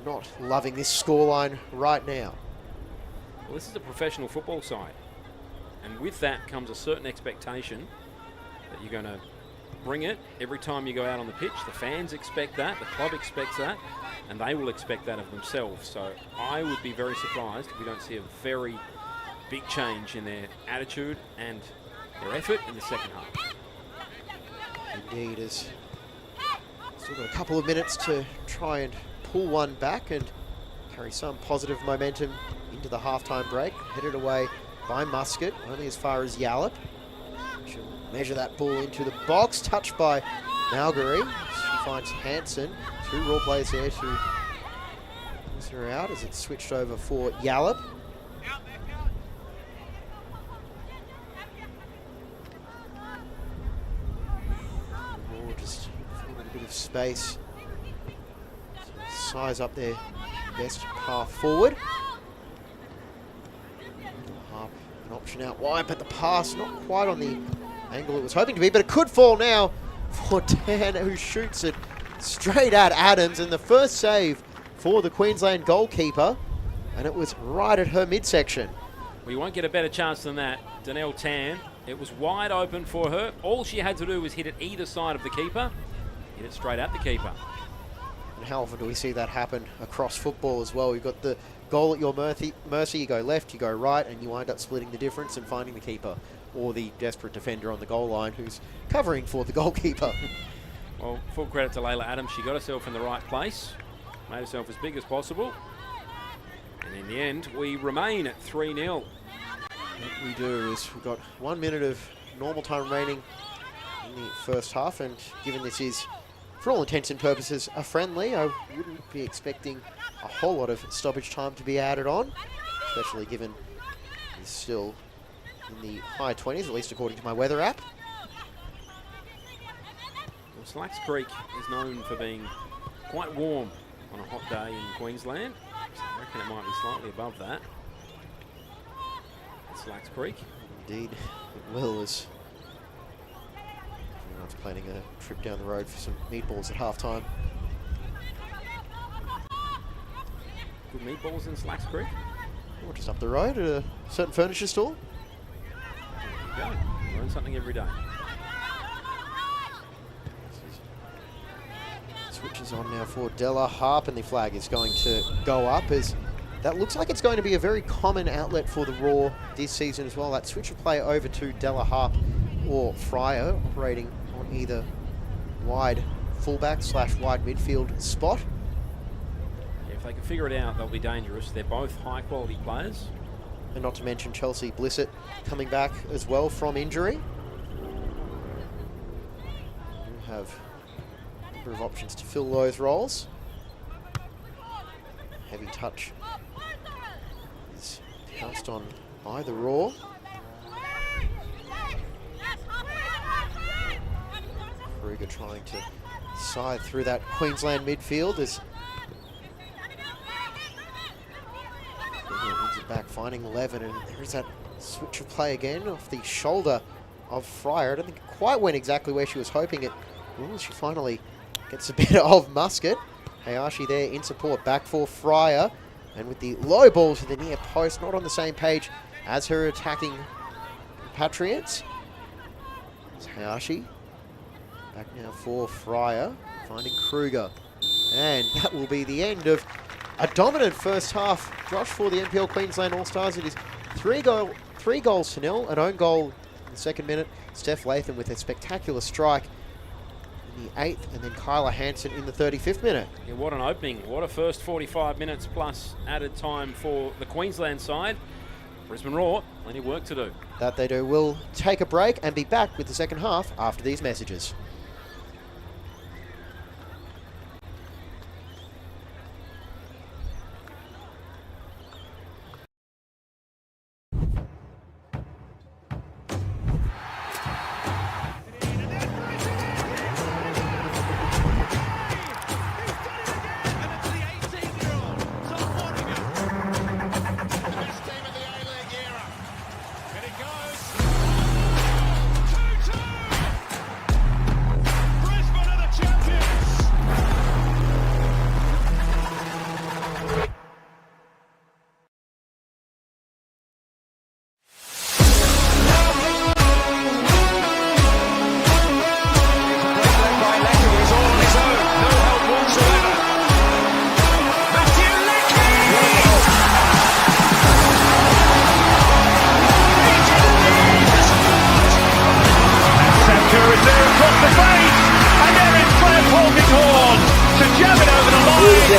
not loving this scoreline right now. Well, this is a professional football side, and with that comes a certain expectation that you're going to bring it every time you go out on the pitch. The fans expect that, the club expects that, and they will expect that of themselves. So I would be very surprised if we don't see a very big change in their attitude and their effort in the second half. Indeed, as still got a couple of minutes to try and pull one back and carry some positive momentum into the halftime break. Headed away by Muscat, only as far as Yallop. She'll measure that ball into the box, touched by Malgary. She finds Hansen. Two Raw players there to miss her out as it's switched over for Yallop. Raw just finding a bit of space to size up their best path forward. Harp, an option out wide, but the pass not quite on the angle it was hoping to be, but it could fall now for Dan, who shoots it straight at Adams, and the first save for the Queensland goalkeeper, and it was right at her midsection. We won't get a better chance than that. Danelle Tan, it was wide open for her. All she had to do was hit it either side of the keeper, hit it straight at the keeper. And how often do we see that happen across football as well? You've got the goal at your mercy, you go left, you go right, and you wind up splitting the difference and finding the keeper or the desperate defender on the goal line who's covering for the goalkeeper. Well, full credit to Layla Adams. She got herself in the right place, made herself as big as possible. And in the end, we remain at 3-0. What we do is we've got 1 minute of normal time remaining in the first half, and given this is, for all intents and purposes, a friendly, I wouldn't be expecting a whole lot of stoppage time to be added on, especially given it's still in the high 20s, at least according to my weather app. Well, Slacks Creek is known for being quite warm on a hot day in Queensland. So I reckon it might be slightly above that. At Slacks Creek. Indeed, it will, as everyone's planning a trip down the road for some meatballs at halftime. Good meatballs in Slacks Creek. Or just up the road at a certain furniture store. There you go. Learn something every day. Switches on now for Della Harp, and the flag is going to go up, as that looks like it's going to be a very common outlet for the Raw this season as well. That switch of play over to Della Harp or Fryer, operating on either wide fullback / wide midfield spot. Yeah, if they can figure it out, they'll be dangerous. They're both high quality players. And not to mention Chelsea Blissett coming back as well from injury. We have a number of options to fill those roles. Heavy touch is pounced on by the Raw. Kruger trying to scythe through that Queensland midfield as wins it back, finding 11, and there's that switch of play again off the shoulder of Fryer. I don't think it quite went exactly where she was hoping it. Ooh, she finally gets a bit of Musket. Hayashi there in support, back for Fryer, and with the low ball to the near post, not on the same page as her attacking compatriots. It's Hayashi back now for Fryer, finding Kruger, and that will be the end of a dominant first half, Josh, for the NPL Queensland All-Stars. It is 3 goals to 0, an own goal in the second minute. Steph Latham with a spectacular strike in the 8th, and then Kyla Hansen in the 35th minute. Yeah, what an opening. What a first 45 minutes plus added time for the Queensland side. Brisbane Raw, plenty of work to do. That they do. We'll take a break and be back with the second half after these messages.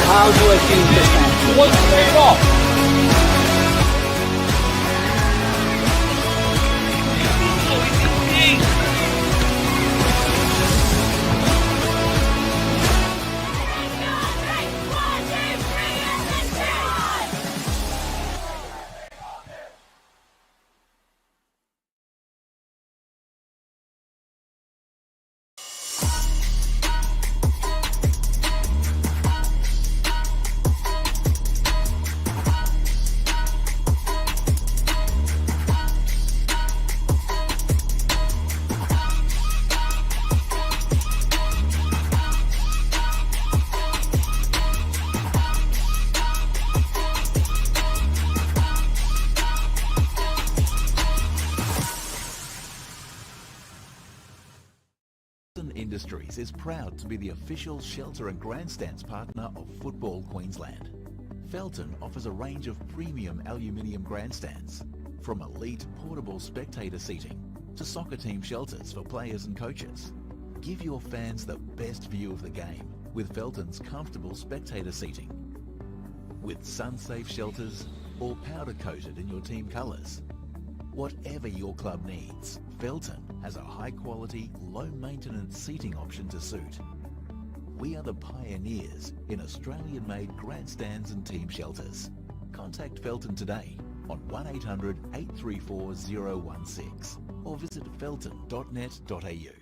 How do I feel this time? What's it off? Felton Industries is proud to be the official shelter and grandstands partner of Football Queensland. Felton offers a range of premium aluminium grandstands, from elite portable spectator seating to soccer team shelters for players and coaches. Give your fans the best view of the game with Felton's comfortable spectator seating. With sun-safe shelters or powder-coated in your team colours. Whatever your club needs, Felton has a high-quality, low-maintenance seating option to suit. We are the pioneers in Australian-made grandstands and team shelters. Contact Felton today on 1800 834 016 or visit felton.net.au.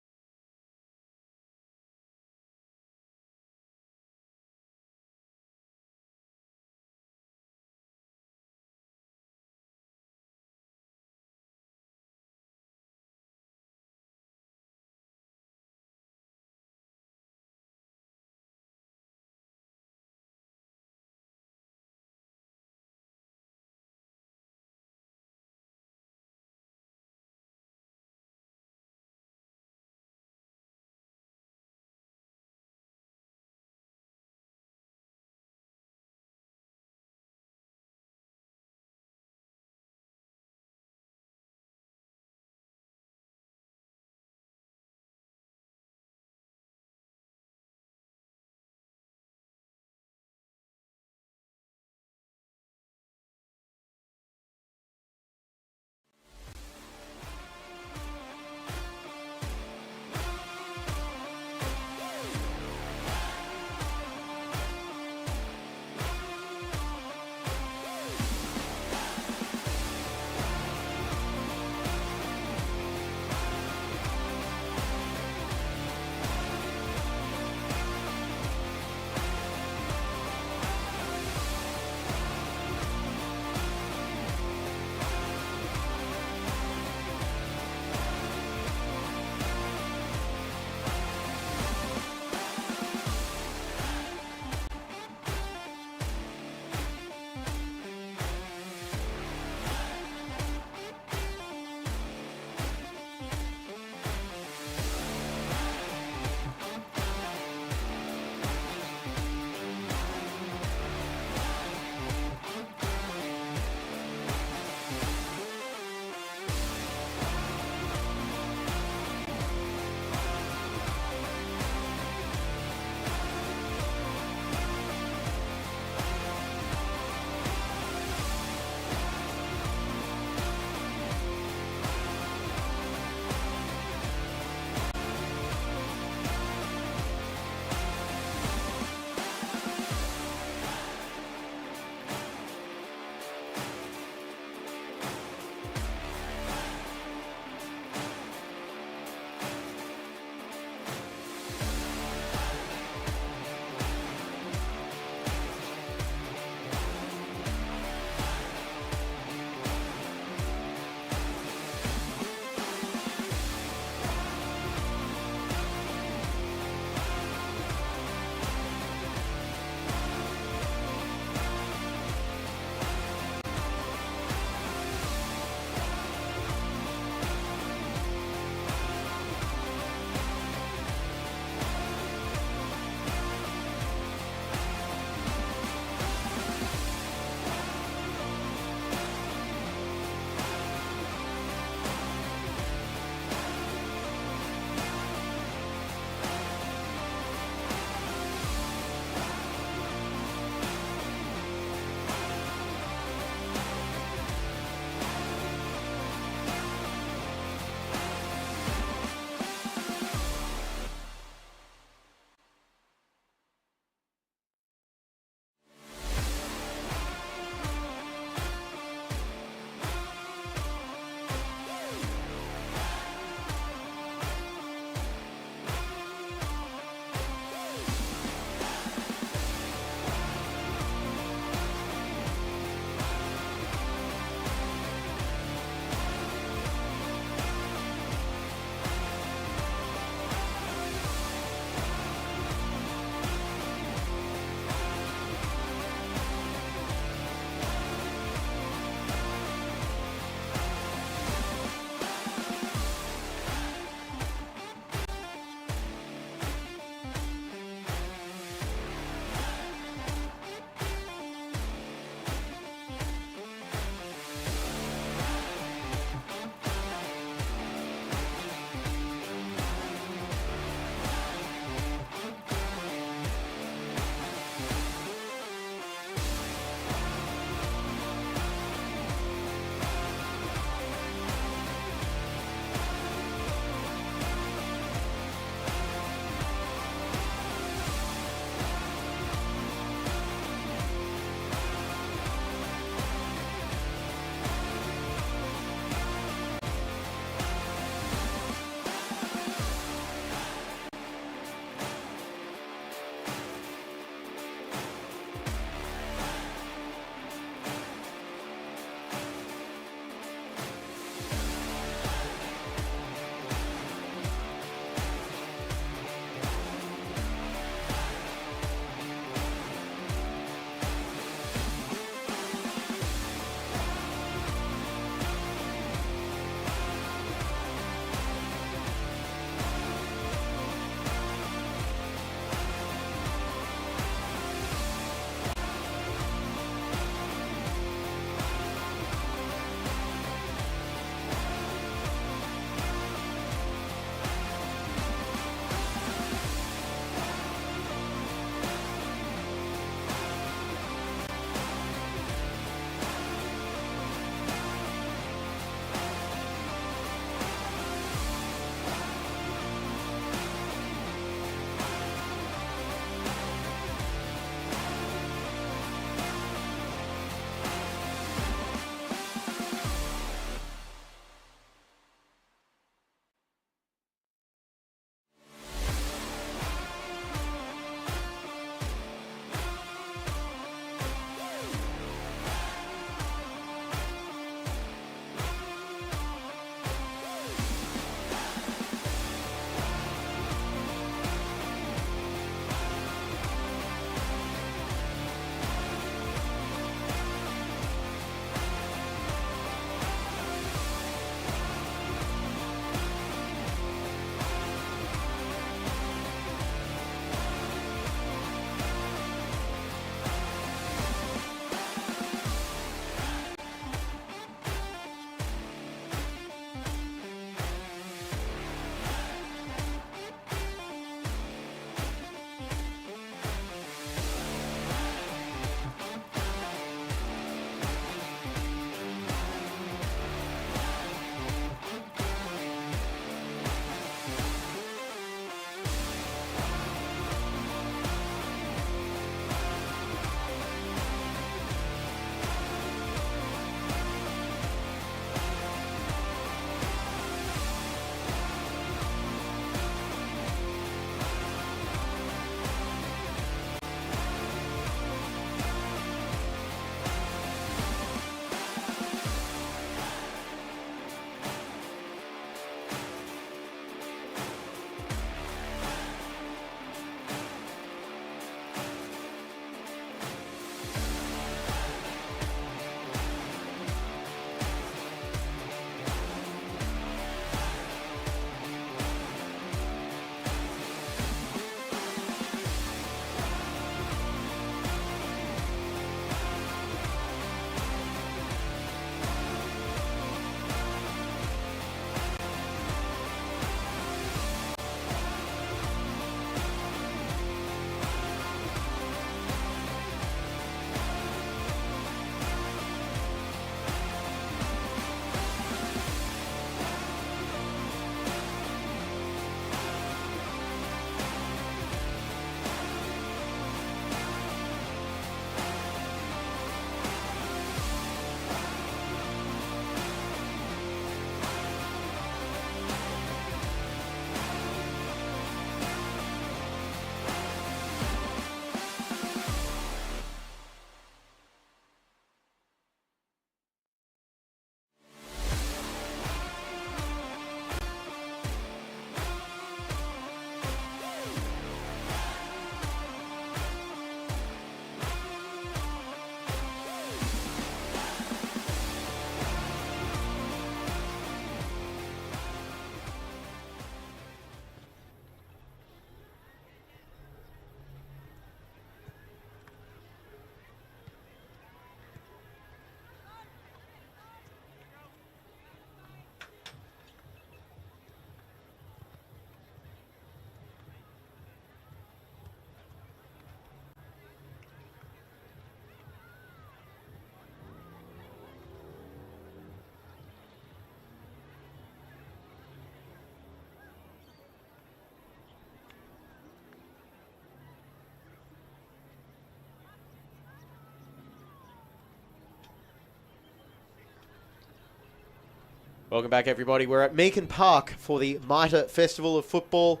Welcome back, everybody. We're at Meakin Park for the Mitre Festival of Football.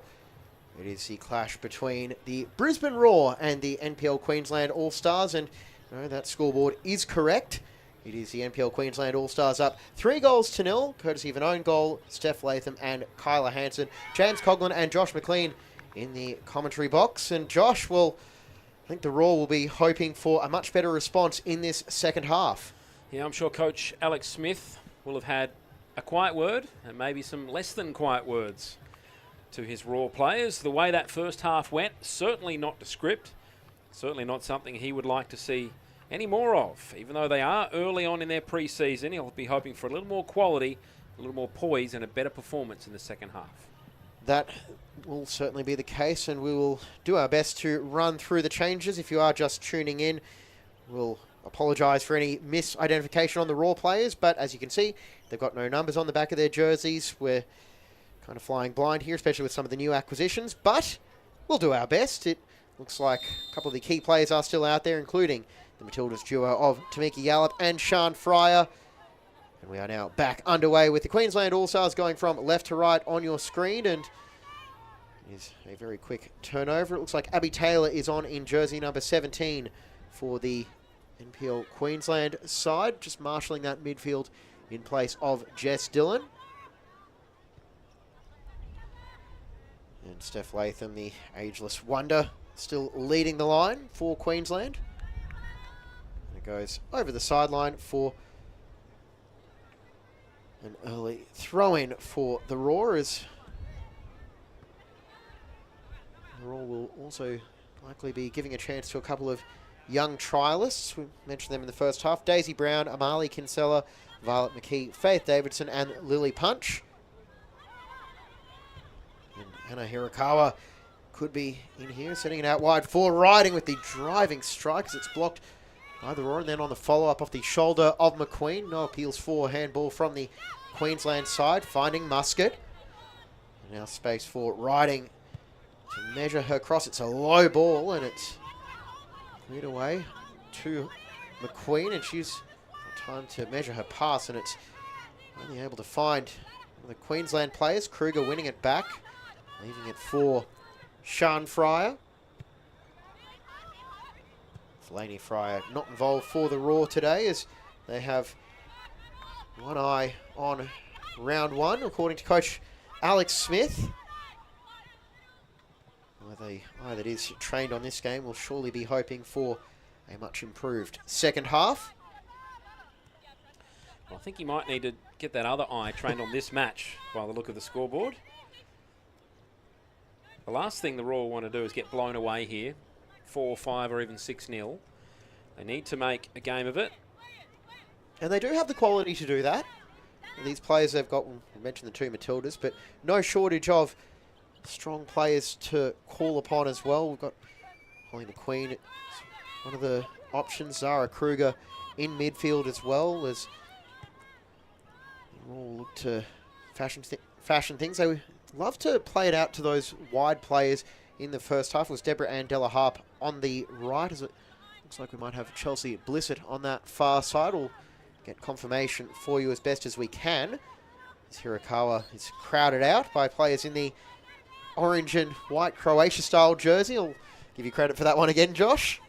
It is the clash between the Brisbane Roar and the NPL Queensland All-Stars, and that scoreboard is correct. It is the NPL Queensland All-Stars up 3-0, courtesy of an own goal, Steph Latham and Kyla Hansen. James Coughlin and Josh McLean in the commentary box. And Josh, well, I think the Roar will be hoping for a much better response in this second half. Yeah, I'm sure Coach Alex Smith will have had a quiet word and maybe some less than quiet words to his Raw players. The way that first half went, certainly not to script, certainly not something he would like to see any more of. Even though they are early on in their pre-season, he'll be hoping for a little more quality, a little more poise and a better performance in the second half. That will certainly be the case, and we will do our best to run through the changes. If you are just tuning in, we'll apologise for any misidentification on the Raw players, but as you can see, they've got no numbers on the back of their jerseys. We're kind of flying blind here, especially with some of the new acquisitions, but we'll do our best. It looks like a couple of the key players are still out there, including the Matildas duo of Tamiki Yallop and Sian Fryer. And we are now back underway with the Queensland All-Stars going from left to right on your screen, and it is a very quick turnover. It looks like Abby Taylor is on in jersey number 17 for the NPL Queensland side, just marshalling that midfield in place of Jess Dillon. And Steph Latham, the ageless wonder, still leading the line for Queensland. And it goes over the sideline for an early throw-in for the Roar, as the Roar will also likely be giving a chance to a couple of young trialists. We mentioned them in the first half. Daisy Brown, Amali Kinsella, Violet McKee, Faith Davidson and Lily Punch. And Anna Hirakawa could be in here, sending it out wide for Riding with the driving strike as it's blocked by the Roar. And then on the follow-up off the shoulder of McQueen. No appeals for handball from the Queensland side, finding Muscat. And now space for Riding to measure her cross. It's a low ball and it's cleared away to McQueen, and she's got time to measure her pass, and it's only able to find the Queensland players. Kruger winning it back, leaving it for Sian Fryer. Delaney Fryer not involved for the Raw today, as they have one eye on round one, according to Coach Alex Smith. The eye that is trained on this game will surely be hoping for a much improved second half. Well, I think he might need to get that other eye trained on this match by the look of the scoreboard. The last thing the Royal want to do is get blown away here, 4, 5 or even 6-0. They need to make a game of it. And they do have the quality to do that. These players they've got, we mentioned the two Matildas, but no shortage of strong players to call upon as well. We've got Holly McQueen, one of the options. Zara Kruger in midfield as well, as all look to fashion things. They love to play it out to those wide players in the first half. It was Deborah Ann Della Harp on the right, as it looks like we might have Chelsea Blissett on that far side. We'll get confirmation for you as best as we can. As Hirakawa is crowded out by players in the orange and white Croatia-style jersey. I'll give you credit for that one again, Josh.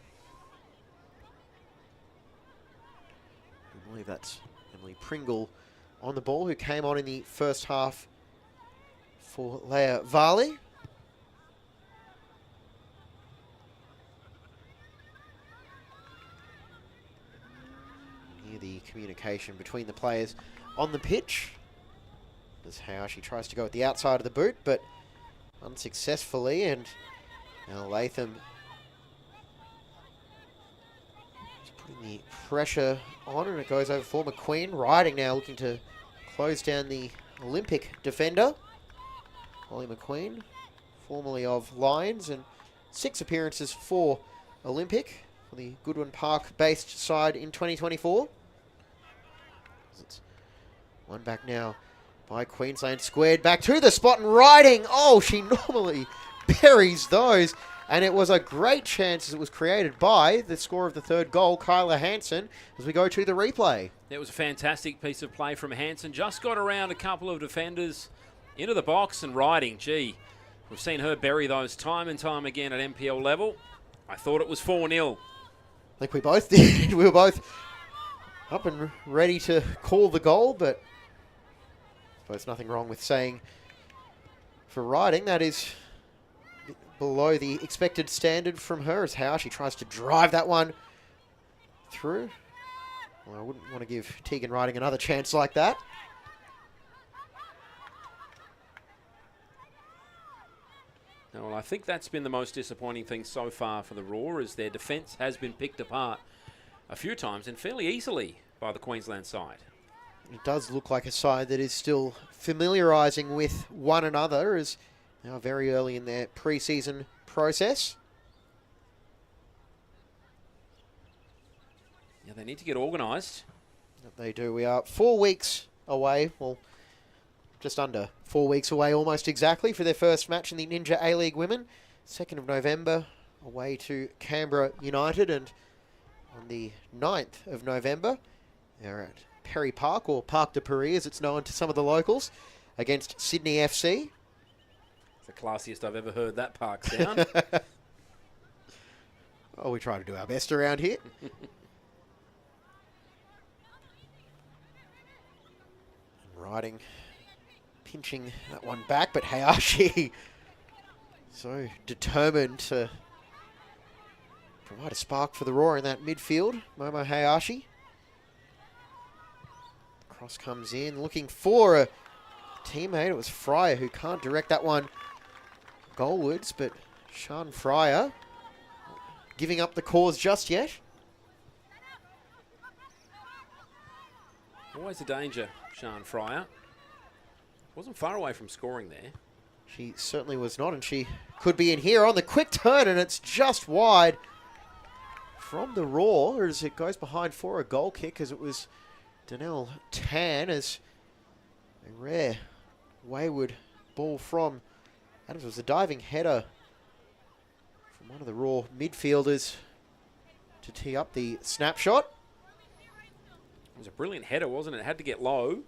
I believe that's Emily Pringle on the ball, who came on in the first half for Leia Varley. Here the communication between the players on the pitch. As Hayashi tries to go at the outside of the boot, but unsuccessfully, and now Latham is putting the pressure on, and it goes over for McQueen. Riding now looking to close down the Olympic defender. Holly McQueen, formerly of Lions, and 6 appearances for Olympic for the Goodwin Park-based side in 2024. It's one back now by Queensland, squared back to the spot, and Riding. Oh, she normally buries those. And it was a great chance as it was created by the scorer of the third goal, Kyla Hansen, as we go to the replay. It was a fantastic piece of play from Hansen. Just got around a couple of defenders into the box and riding. Gee, we've seen her bury those time and time again at NPL level. I thought it was 4-0. I think we both did. We were both up and ready to call the goal, but I suppose nothing wrong with saying for riding that is below the expected standard from her, as Hayashi tries to drive that one through. Well, I wouldn't want to give Tegan Riding another chance like that. No, well, I think that's been the most disappointing thing so far for the Roar, is their defence has been picked apart a few times and fairly easily by the Queensland side. It does look like a side that is still familiarising with one another, as now very early in their pre-season process. Yeah, they need to get organised. They do. We are 4 weeks away, well, just under 4 weeks away almost exactly, for their first match in the Ninja A-League Women. 2nd of November, away to Canberra United, and on the 9th of November, they're at Perry Park, or Parc de Paris as it's known to some of the locals, against Sydney FC. The classiest I've ever heard that park sound. Oh, we try to do our best around here. Riding, pinching that one back, but Hayashi so determined to provide a spark for the Roar in that midfield. Momo Hayashi. Cross comes in, looking for a teammate. It was Fryer who can't direct that one goalwards, but Sean Fryer giving up the cause just yet. Always a danger, Sean Fryer. Wasn't far away from scoring there. She certainly was not, and she could be in here on the quick turn, and it's just wide from the Roar as it goes behind for a goal kick, as it was Danelle Tan, as a rare wayward ball from Adams. It was a diving header from one of the Raw midfielders to tee up the snapshot. It was a brilliant header, wasn't it? It had to get low.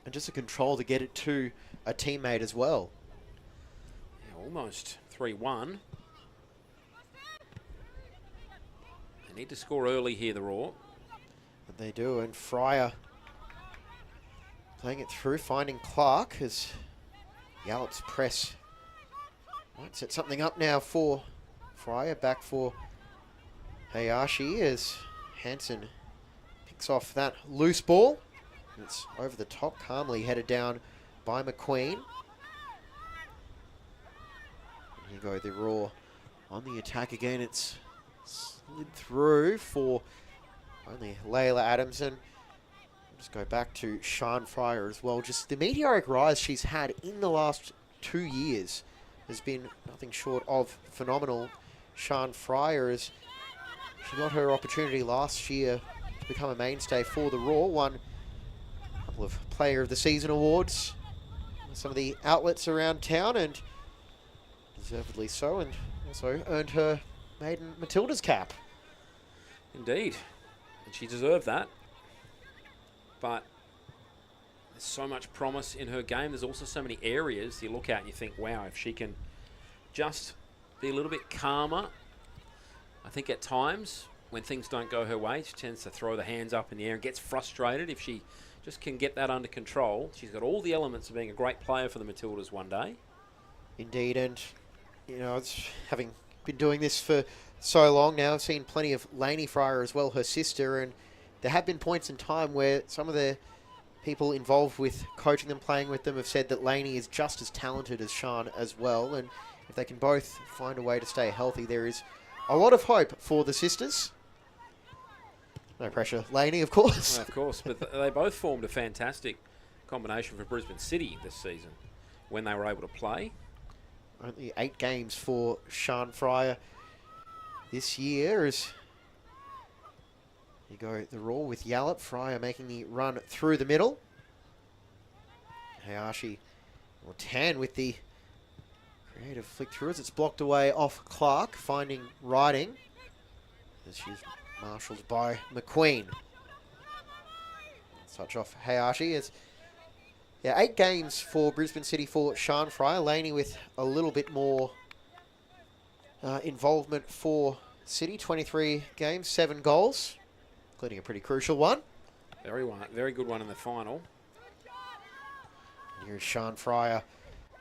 And just a control to get it to a teammate as well. Yeah, almost 3-1. They need to score early here, the Raw. And they do, and Fryer playing it through, finding Clark as Yallop's press might set something up now for Fryer. Back for Hayashi as Hansen picks off that loose ball. It's over the top, calmly headed down by McQueen. And here go the Raw on the attack again. It's slid through for only Layla Adamson. Just go back to Sean Fryer as well. Just the meteoric rise she's had in the last 2 years has been nothing short of phenomenal. Sean Fryer, as she got her opportunity last year to become a mainstay for the Raw, won a couple of Player of the Season awards in some of the outlets around town, and deservedly so, and also earned her maiden Matilda's cap. Indeed. And she deserved that. But there's so much promise in her game. There's also so many areas you look at and you think, wow, if she can just be a little bit calmer. I think at times when things don't go her way, she tends to throw the hands up in the air and gets frustrated. If she just can get that under control, she's got all the elements of being a great player for the Matildas one day. Indeed, and you know, having been doing this for so long now, I've seen plenty of Lainey Fryer as well, her sister, and there have been points in time where some of the people involved with coaching them, playing with them, have said that Lainey is just as talented as Sean as well, and if they can both find a way to stay healthy, there is a lot of hope for the sisters. No pressure, Lainey, of course. Well, of course, but they both formed a fantastic combination for Brisbane City this season when they were able to play. Only 8 games for Sean Fryer this year, as you go the Raw with Yallop. Fryer making the run through the middle. Hayashi, or Tan with the Creative flick through as it's blocked away off Clark, finding Riding as she's marshalled by McQueen. Touch off Hayashi as 8 games for Brisbane City for Sian Fryer. Laney with a little bit more involvement for City. 23 games, 7 goals, including a pretty crucial one. Very good one in the final. Here's Sian Fryer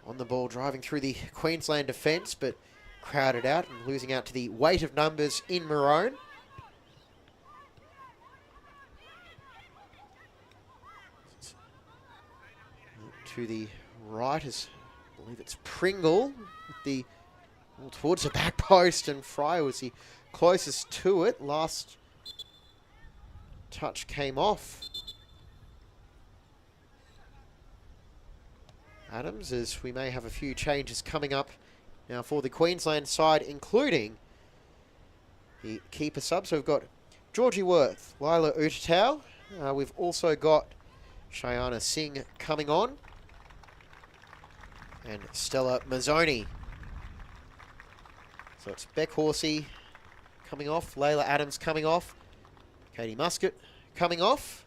on the ball, driving through the Queensland defence, but crowded out and losing out to the weight of numbers in Maroon. To the right is, I believe it's Pringle, with the ball towards the back post, and Fryer was the closest to it. Last touch came off Adams, as we may have a few changes coming up now for the Queensland side, including the keeper subs. So we've got Georgie Worth, Lila Utatau. We've also got Shayana Singh coming on, and Stella Mazzoni. So it's Beck Horsey coming off, Layla Adams coming off, Katie Muscat coming off.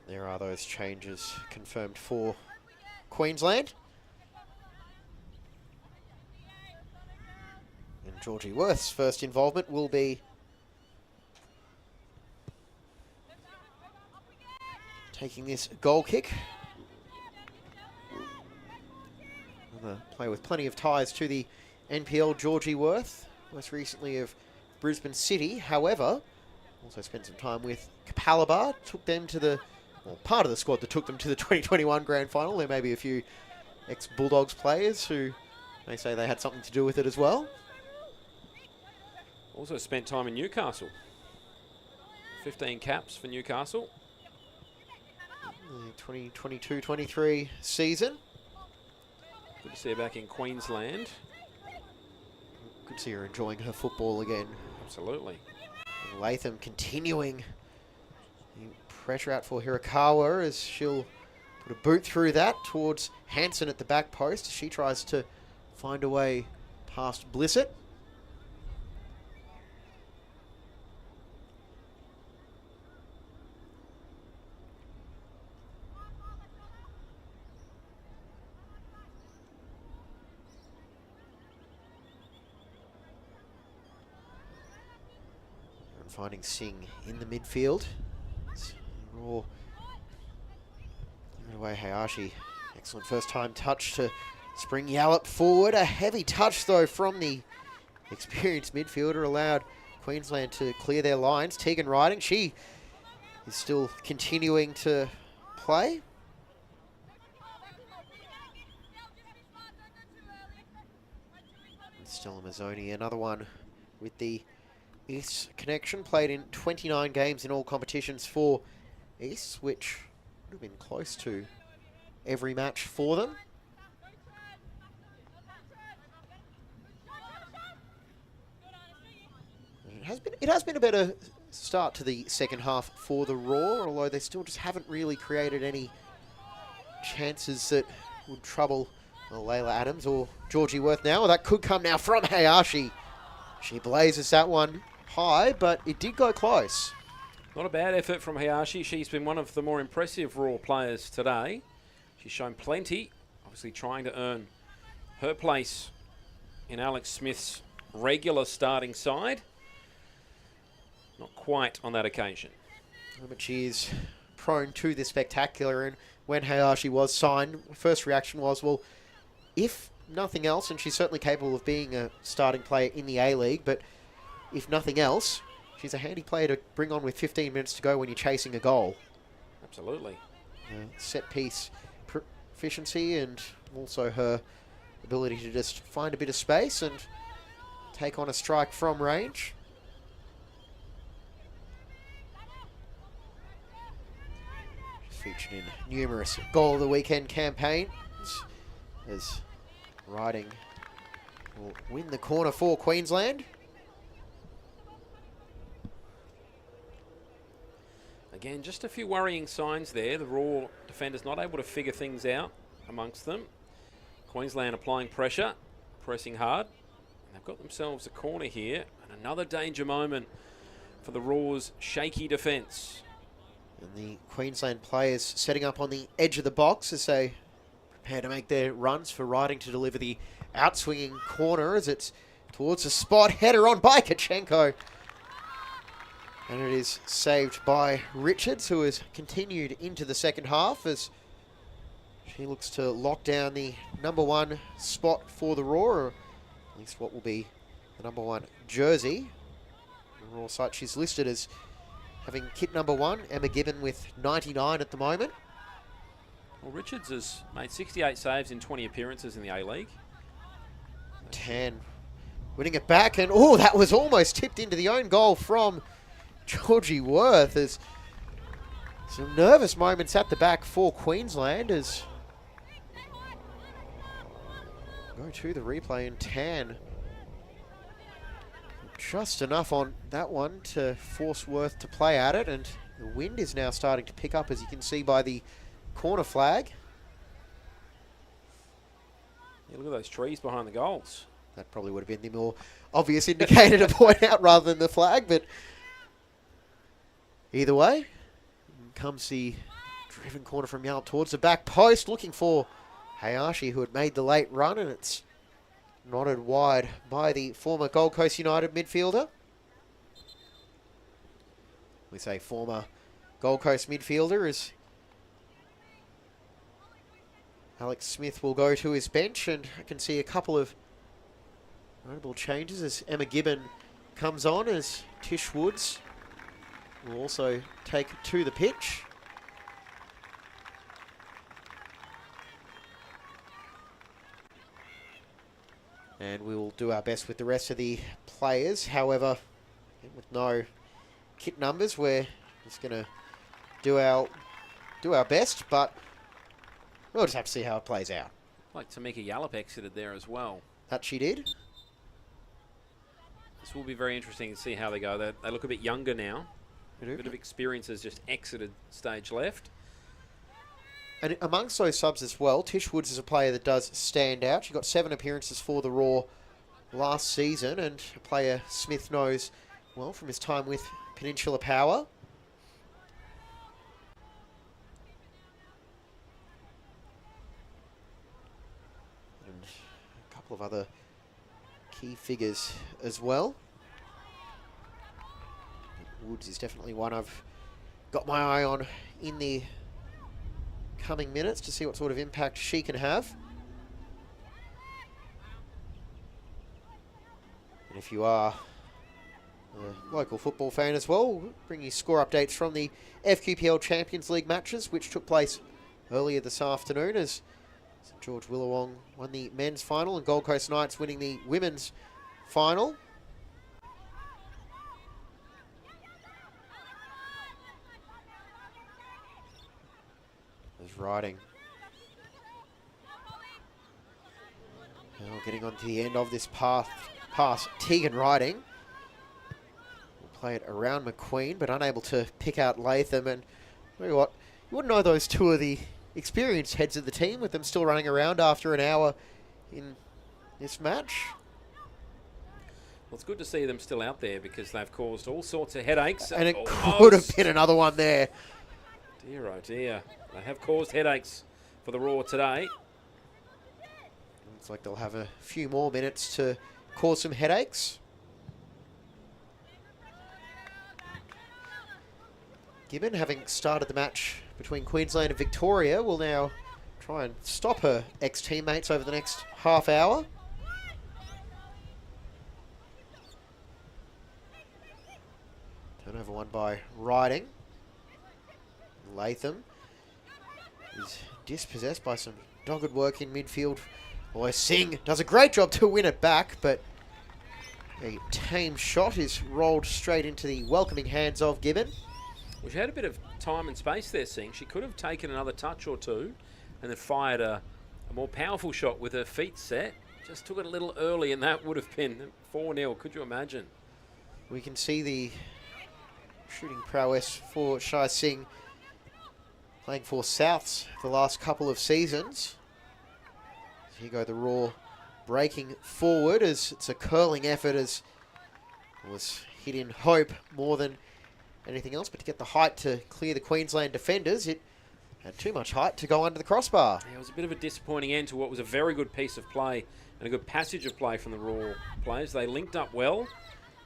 There are those changes confirmed for Queensland. And Georgie Worth's first involvement will be taking this goal kick. Another player with plenty of ties to the NPL, Georgie Worth, most recently of Brisbane City. However, also spent some time with Capalaba, took them to the, well, part of the squad that took them to the 2021 Grand Final. There may be a few ex-Bulldogs players who may say they had something to do with it as well. Also spent time in Newcastle. 15 caps for Newcastle. The 2022-23 season. Good to see her back in Queensland. Good to see her enjoying her football again. Absolutely. And Latham continuing the pressure out for Hirakawa as she'll put a boot through that towards Hansen at the back post. She tries to find a way past Blissett. Finding Singh in the midfield. Raw. Away Hayashi. Excellent first time touch to spring Yallop forward. A heavy touch though from the experienced midfielder allowed Queensland to clear their lines. Tegan Riding, she is still continuing to play. And Stella Mazzoni, another one with the East connection, played in 29 games in all competitions for East, which would have been close to every match for them. It has been a better start to the second half for the Raw, although they still just haven't really created any chances that would trouble Layla Adams or Georgie Worth now. Well, that could come now from Hayashi. She blazes that one high, but it did go close. Not a bad effort from Hayashi. She's been one of the more impressive Raw players today. She's shown plenty, obviously trying to earn her place in Alex Smith's regular starting side. Not quite on that occasion. But she is prone to the spectacular, and when Hayashi was signed, first reaction was, well, if nothing else, and she's certainly capable of being a starting player in the A-League, but if nothing else, she's a handy player to bring on with 15 minutes to go when you're chasing a goal. Absolutely. Set piece proficiency, and also her ability to just find a bit of space and take on a strike from range. She's featured in numerous goal of the weekend campaigns, as Riding will win the corner for Queensland. Again, just a few worrying signs there. The Raw defenders not able to figure things out amongst them. Queensland applying pressure, pressing hard. And they've got themselves a corner here. And another danger moment for the Raw's shaky defence. And the Queensland players setting up on the edge of the box as they prepare to make their runs for Riding to deliver the outswinging corner as it's towards the spot. Header on by Kachenko. And it is saved by Richards, who has continued into the second half as she looks to lock down the #1 spot for the Raw, or at least what will be the #1 jersey. The Raw site, she's listed as having kit #1, Emma Gibbon with 99 at the moment. Well, Richards has made 68 saves in 20 appearances in the A-League. 10. Winning it back, and oh, that was almost tipped into the own goal from Georgie Worth. As some nervous moments at the back for Queensland as go to the replay, and Tan just enough on that one to force Worth to play at it, and the wind is now starting to pick up, as you can see by the corner flag. Yeah, look at those trees behind the goals. That probably would have been the more obvious indicator to point out rather than the flag, but either way, comes the driven corner from Yalp towards the back post, looking for Hayashi, who had made the late run, and it's nodded wide by the former Gold Coast United midfielder. We say former Gold Coast midfielder as Alex Smith will go to his bench, and I can see a couple of notable changes as Emma Gibbon comes on, as Tish Woods will also take to the pitch. And we will do our best with the rest of the players. However, with no kit numbers, we're just going to do our best, but we'll just have to see how it plays out. Like Tamika Yallop exited there as well. That she did. This will be very interesting to see how they go. They look a bit younger now. They do. A bit of experience has just exited stage left. And amongst those subs as well, Tish Woods is a player that does stand out. She got 7 appearances for the Raw last season, and a player Smith knows well from his time with Peninsula Power. And a couple of other key figures as well. Woods is definitely one I've got my eye on in the coming minutes to see what sort of impact she can have. And if you are a local football fan as well, we'll bring you score updates from the FQPL Champions League matches, which took place earlier this afternoon as St George Willawong won the men's final and Gold Coast Knights winning the women's final. Riding. Now getting on to the end of this pass. Tegan Riding will play it around McQueen, but unable to pick out Latham. And tell you what, you wouldn't know those two are the experienced heads of the team, with them still running around after an hour in this match. Well, it's good to see them still out there because they've caused all sorts of headaches. And it could have been another one there. Dear, oh dear. They have caused headaches for the Raw today. Looks like they'll have a few more minutes to cause some headaches. Gibbon, having started the match between Queensland and Victoria, will now try and stop her ex-teammates over the next half hour. Turnover won by Riding. Latham is dispossessed by some dogged work in midfield. Boy, Singh does a great job to win it back, but a tame shot is rolled straight into the welcoming hands of Gibbon. Well, she had a bit of time and space there, Singh. She could have taken another touch or two and then fired a more powerful shot with her feet set. Just took it a little early, and that would have been 4-0. Could you imagine? We can see the shooting prowess for Shai Singh, playing for Souths the last couple of seasons. Here go the Raw breaking forward as it's a curling effort, as it was hit in hope more than anything else, but to get the height to clear the Queensland defenders, it had too much height to go under the crossbar. Yeah, it was a bit of a disappointing end to what was a very good piece of play and a good passage of play from the Raw players. They linked up well,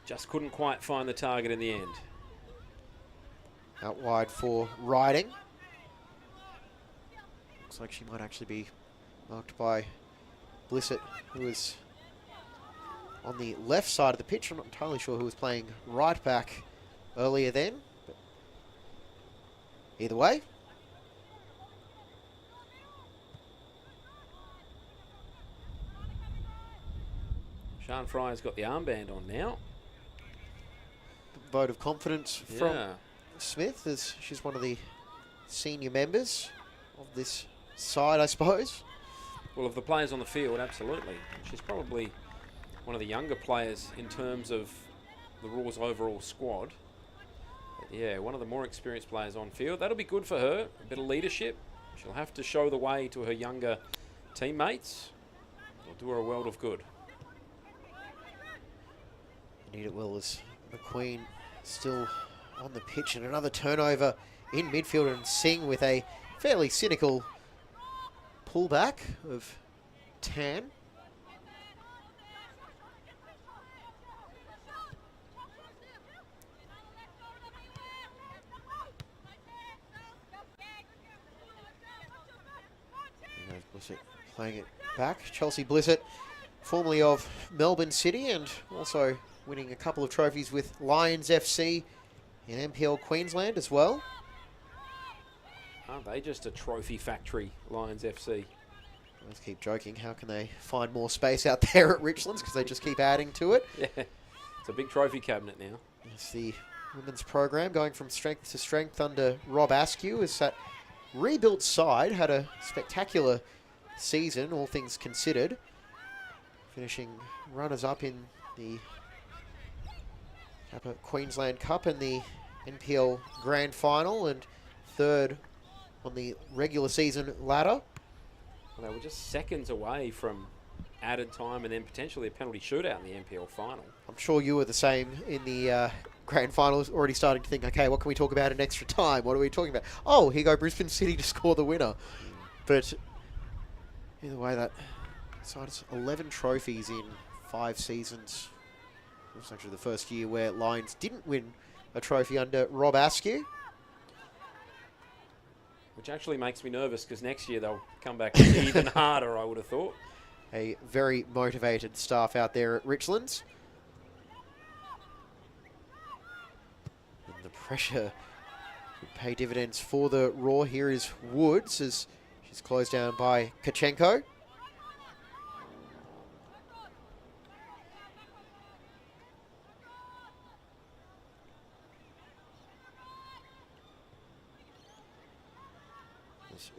just couldn't quite find the target in the end. Out wide for Riding. Looks like she might actually be marked by Blissett, who was on the left side of the pitch. I'm not entirely sure who was playing right back earlier then. But either way. Sian Fryer's got the armband on now. Vote of confidence from Smith, as she's one of the senior members of this side, I suppose. Well, of the players on the field, absolutely. She's probably one of the younger players in terms of the Raw's overall squad. But yeah, one of the more experienced players on field. That'll be good for her, a bit of leadership. She'll have to show the way to her younger teammates. It'll do her a world of good. Indeed it will, as McQueen still on the pitch, and another turnover in midfield, and Singh with a fairly cynical pullback of Tan. Blissett playing it back. Chelsea Blissett, formerly of Melbourne City, and also winning a couple of trophies with Lions FC in NPL Queensland as well. Aren't they just a trophy factory, Lions FC? Let's keep joking. How can they find more space out there at Richlands? Because they just keep adding to it. Yeah, it's a big trophy cabinet now. It's the women's program going from strength to strength under Rob Askew, as that rebuilt side had a spectacular season, all things considered. Finishing runners-up in the Queensland Cup and the NPL Grand Final, and third on the regular season ladder. Well, they were just seconds away from added time and then potentially a penalty shootout in the NPL final. I'm sure you were the same in the Grand Final, already starting to think, okay, what can we talk about in extra time? What are we talking about? Oh, here go Brisbane City to score the winner. But either way, that side has 11 trophies in 5 seasons. It was actually the first year where Lions didn't win a trophy under Rob Askew. Which actually makes me nervous, because next year they'll come back even harder, I would have thought. A very motivated staff out there at Richlands. And the pressure would pay dividends for the Raw. Here is Woods, as she's closed down by Kachenko.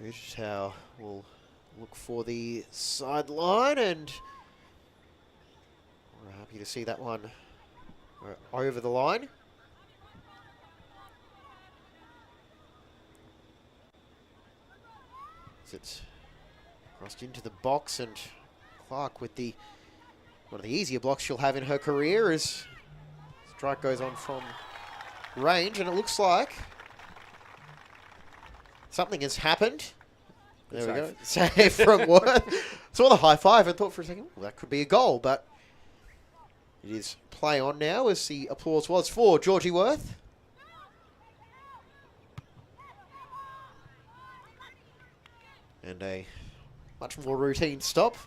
Ujtau will look for the sideline, and we're happy to see that one over the line. As it's crossed into the box, and Clark with the one of the easier blocks she'll have in her career, as strike goes on from range, and it looks like something has happened. There we go. Save from Worth. Saw the high five and thought for a second, well, that could be a goal, but it is play on now, as the applause was for Georgie Worth. And a much more routine stop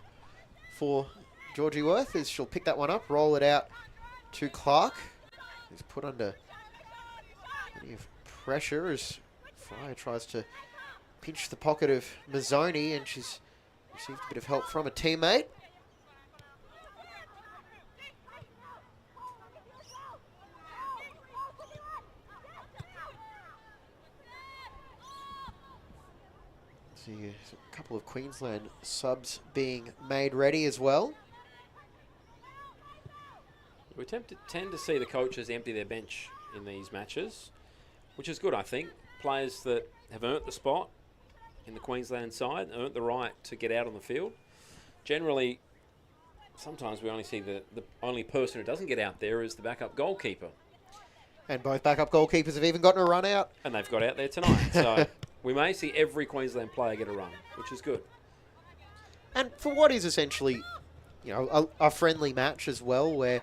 for Georgie Worth, as she'll pick that one up, roll it out to Clark. He's put under plenty of pressure as Fryer tries to pinch the pocket of Mazzoni, and she's received a bit of help from a teammate. See a couple of Queensland subs being made ready as well. We tend to see the coaches empty their bench in these matches, which is good, I think. Players that have earned the spot in the Queensland side, earned the right to get out on the field. Generally, sometimes we only see the only person who doesn't get out there is the backup goalkeeper. And both backup goalkeepers have even gotten a run out. And they've got out there tonight. So we may see every Queensland player get a run, which is good. And for what is essentially, you know, a friendly match as well, where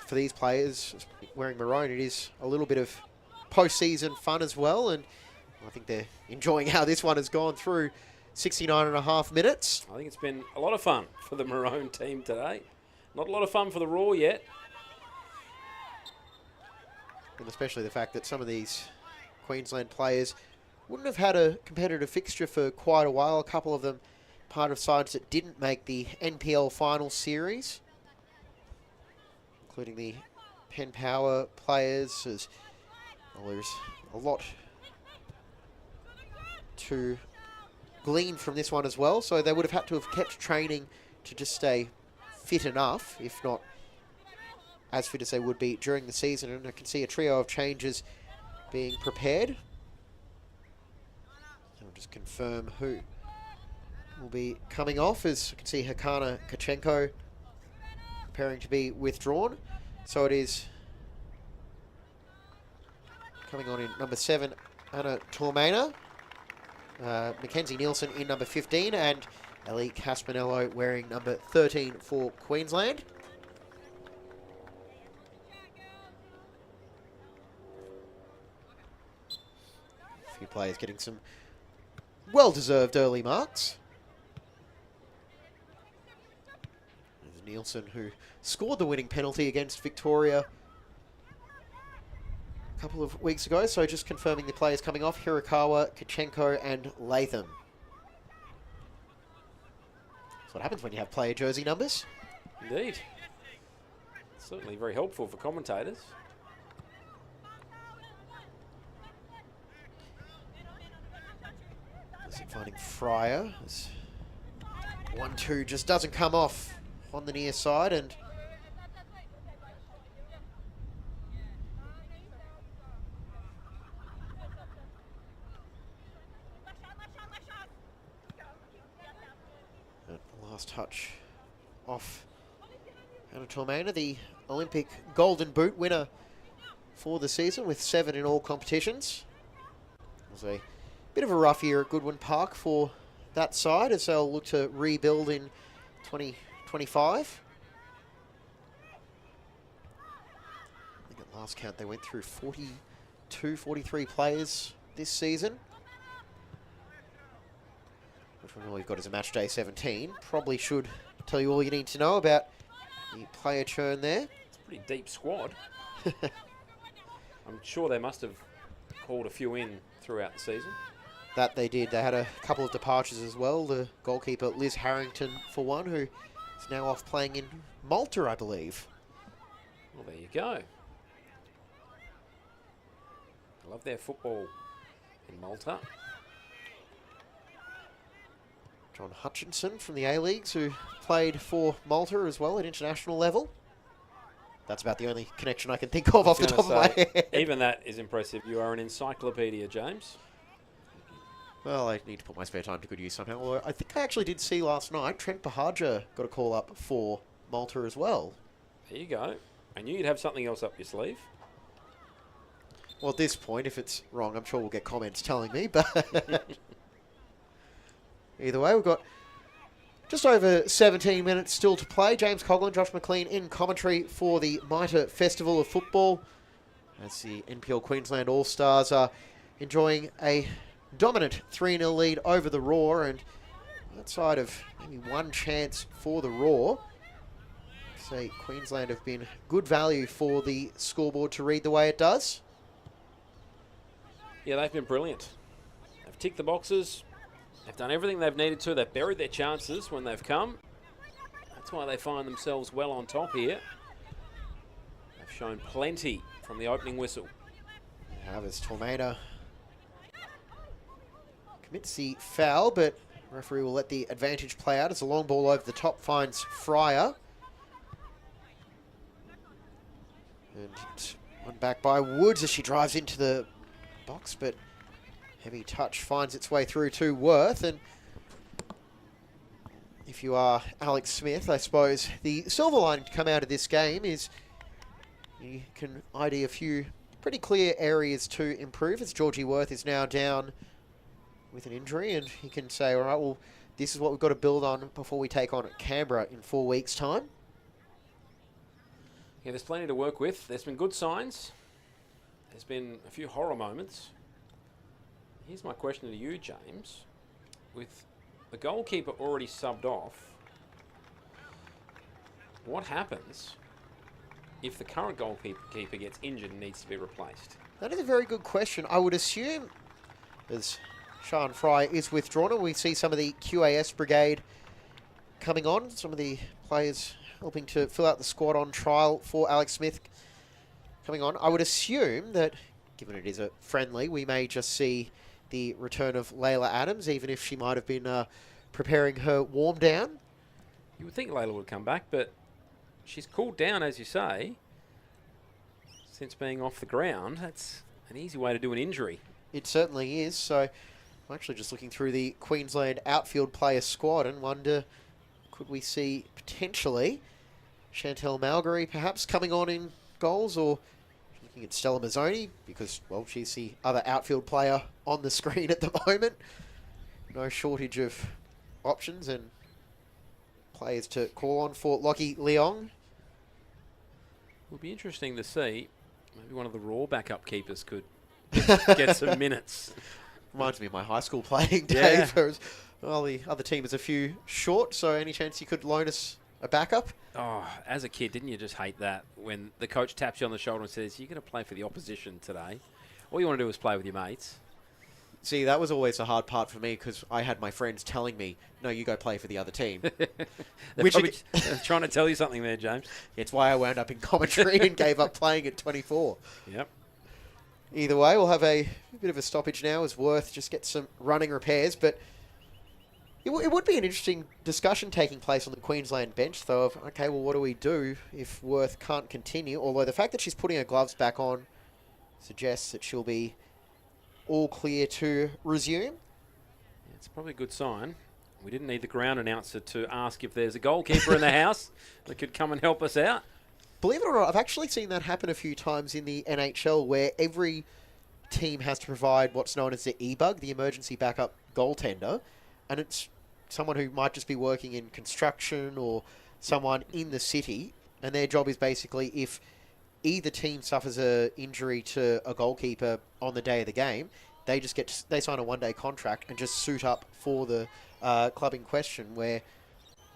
for these players wearing maroon, it is a little bit of postseason fun as well. And I think they're enjoying how this one has gone through 69.5 minutes. I think it's been a lot of fun for the maroon team today. Not a lot of fun for the Raw yet. And especially the fact that some of these Queensland players wouldn't have had a competitive fixture for quite a while. A couple of them part of sides that didn't make the NPL final series, including the Penn Power players. As well, there's a lot to glean from this one as well. So they would have had to have kept training to just stay fit enough, if not as fit as they would be during the season. And I can see a trio of changes being prepared. I'll just confirm who will be coming off, as I can see Hakana Kachenko preparing to be withdrawn. So it is coming on in number 7, Anna Tormena, Mackenzie Nielsen in number 15, and Ellie Caspanello wearing number 13 for Queensland. A few players getting some well-deserved early marks. There's Nielsen, who scored the winning penalty against Victoria a couple of weeks ago. So just confirming the players coming off: Hirakawa, Kachenko, and Latham. That's what happens when you have player jersey numbers. Indeed. Certainly very helpful for commentators. Finding Fryer. 1-2 just doesn't come off on the near side, and the last touch off Anna Tormena, the Olympic Golden Boot winner for the season with 7 in all competitions. It was a bit of a rough year at Goodwin Park for that side, as they'll look to rebuild in 2025. I think at last count they went through 43 players this season. Which one all you've got is a match day 17. Probably should tell you all you need to know about the player churn there. It's a pretty deep squad. I'm sure they must have called a few in throughout the season. That they did. They had a couple of departures as well. The goalkeeper, Liz Harrington, for one, who is now off playing in Malta, I believe. Well, there you go. I love their football in Malta. John Hutchinson from the A-Leagues, who played for Malta as well at international level. That's about the only connection I can think of off the top of my head. Even that is impressive. You are an encyclopedia, James. Well, I need to put my spare time to good use somehow. Although I think I actually did see last night Trent Bahaja got a call up for Malta as well. There you go. I knew you'd have something else up your sleeve. Well, at this point, if it's wrong, I'm sure we'll get comments telling me. But either way, we've got just over 17 minutes still to play. James Coughlin, Josh McLean in commentary for the Mitre Festival of Football, as the NPL Queensland All-Stars are enjoying a dominant 3-0 lead over the Raw, and outside of maybe one chance for the Raw, say Queensland have been good value for the scoreboard to read the way it does. Yeah, they've been brilliant. They've ticked the boxes. They've done everything they've needed to. They've buried their chances when they've come. That's why they find themselves well on top here. They've shown plenty from the opening whistle. As Tormena commits the foul, but referee will let the advantage play out as a long ball over the top finds Fryer. And One back by Woods as she drives into the box, but heavy touch finds its way through to Worth. And if you are Alex Smith, I suppose the silver lining to come out of this game is you can ID a few pretty clear areas to improve, as Georgie Worth is now down with an injury, and he can say, all right, well, this is what we've got to build on before we take on Canberra in 4 weeks' time. Yeah, there's plenty to work with. There's been good signs. There's been a few horror moments. Here's my question to you, James. With the goalkeeper already subbed off, what happens if the current goalkeeper gets injured and needs to be replaced? That is a very good question. I would assume, as Sean Fry is withdrawn, and we see some of the QAS brigade coming on, some of the players helping to fill out the squad on trial for Alex Smith coming on. I would assume that, given it is a friendly, we may just see the return of Layla Adams, even if she might have been preparing her warm down. You would think Layla would come back, but she's cooled down, as you say, since being off the ground. That's an easy way to do an injury. It certainly is. So I'm actually just looking through the Queensland outfield player squad and wonder, could we see potentially Chantel Malgary perhaps coming on in goals, or looking at Stella Mazzoni because, well, she's the other outfield player on the screen at the moment. No shortage of options and players to call on for Lockie Leong. It would be interesting to see. Maybe one of the Raw backup keepers could get some minutes. Reminds me of my high school playing Yeah. days. Whereas, well, the other team is a few short, so any chance you could loan us a backup? Oh, as a kid, didn't you just hate that when the coach taps you on the shoulder and says, you're going to play for the opposition today? All you want to do is play with your mates. See, that was always the hard part for me because I had my friends telling me, no, you go play for the other team. They're probably trying to tell you something there, James. It's why I wound up in commentary and gave up playing at 24. Yep. Either way, we'll have a bit of a stoppage now as Worth just gets some running repairs, but it would be an interesting discussion taking place on the Queensland bench, though, of, okay, well, what do we do if Worth can't continue? Although the fact that she's putting her gloves back on suggests that she'll be all clear to resume. It's probably a good sign. We didn't need the ground announcer to ask if there's a goalkeeper in the house that could come and help us out. Believe it or not, I've actually seen that happen a few times in the NHL where every team has to provide what's known as the E-bug, the emergency backup goaltender, and it's someone who might just be working in construction or someone in the city, and their job is basically if either team suffers an injury to a goalkeeper on the day of the game, they sign a one-day contract and just suit up for the club in question. Where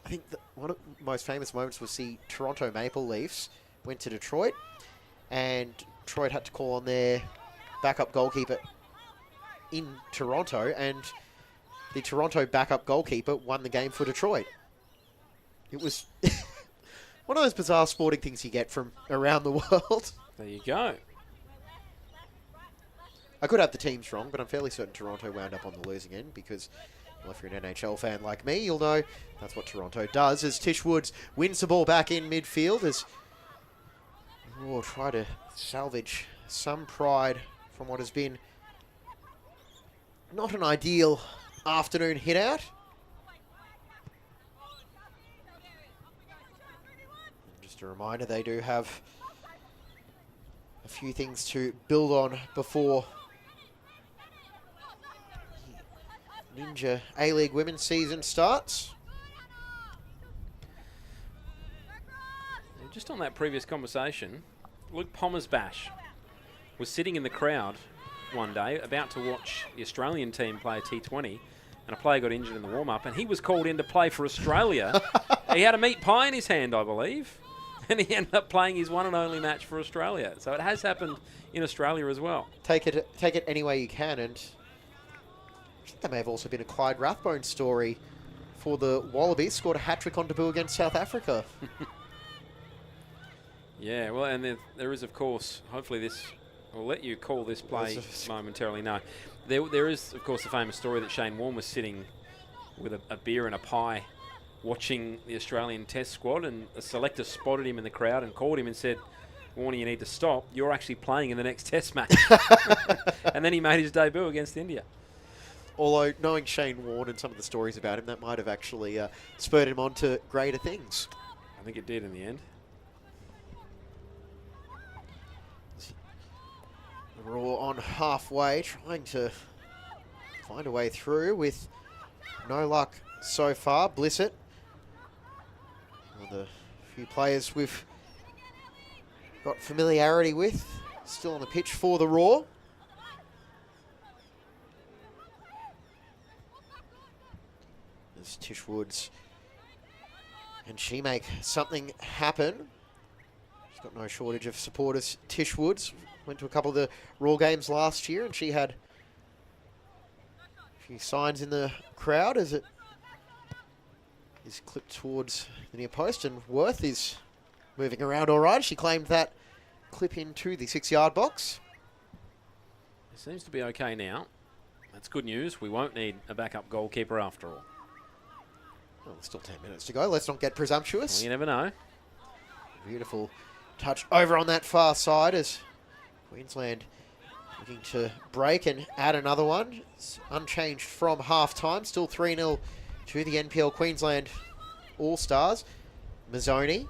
I think one of the most famous moments was the Toronto Maple Leafs went to Detroit, and Detroit had to call on their backup goalkeeper in Toronto, and the Toronto backup goalkeeper won the game for Detroit. It was one of those bizarre sporting things you get from around the world. There you go. I could have the teams wrong, but I'm fairly certain Toronto wound up on the losing end because, well, if you're an NHL fan like me, you'll know that's what Toronto does. As Tish Woods wins the ball back in midfield, as we'll try to salvage some pride from what has been not an ideal afternoon hit out. Just a reminder, they do have a few things to build on before Ninja A-League Women's season starts. Just on that previous conversation, Luke Pommersbash was sitting in the crowd one day about to watch the Australian team play a T20, and a player got injured in the warm-up, and he was called in to play for Australia. He had a meat pie in his hand, I believe, and he ended up playing his one and only match for Australia. So it has happened in Australia as well. Take it any way you can, and I think there may have also been a Clyde Rathbone story for the Wallabies. Scored a hat-trick on debut against South Africa. Yeah, well, and there is, of course, hopefully this, we'll let you call this play momentarily. No, there is, of course, the famous story that Shane Warne was sitting with a beer and a pie watching the Australian Test squad, and a selector spotted him in the crowd and called him and said, Warning, you need to stop. You're actually playing in the next test match. And then he made his debut against India. Although, knowing Shane Warne and some of the stories about him, that might have actually spurred him on to greater things. I think it did in the end. Raw on halfway, trying to find a way through with no luck so far. Blissett, one of the few players we've got familiarity with, still on the pitch for the Raw. As Tish Woods and she make something happen. She's got no shortage of supporters. Tish Woods went to a couple of the Raw games last year, and she had a few signs in the crowd as it is clipped towards the near post, and Worth is moving around all right. She claimed that clip into the 6-yard box. It seems to be okay now. That's good news. We won't need a backup goalkeeper after all. Well, there's still 10 minutes to go. Let's not get presumptuous. Well, you never know. Beautiful touch over on that far side as Queensland looking to break and add another one. It's unchanged from half-time. Still 3-0 to the NPL Queensland All-Stars. Mazzoni.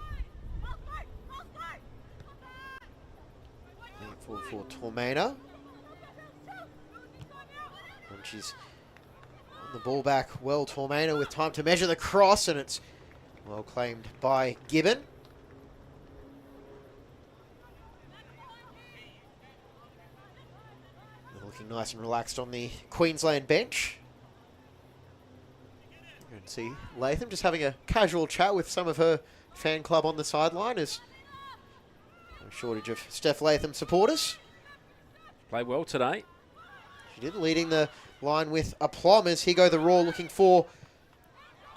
Forward for Tormena. And she's on the ball back well, Tormena, with time to measure the cross, and it's well claimed by Gibbon. They're looking nice and relaxed on the Queensland bench. You can see Latham just having a casual chat with some of her fan club on the sideline. As no shortage of Steph Latham supporters. Played well today. She did, leading the line with aplomb as Higo the Raw looking for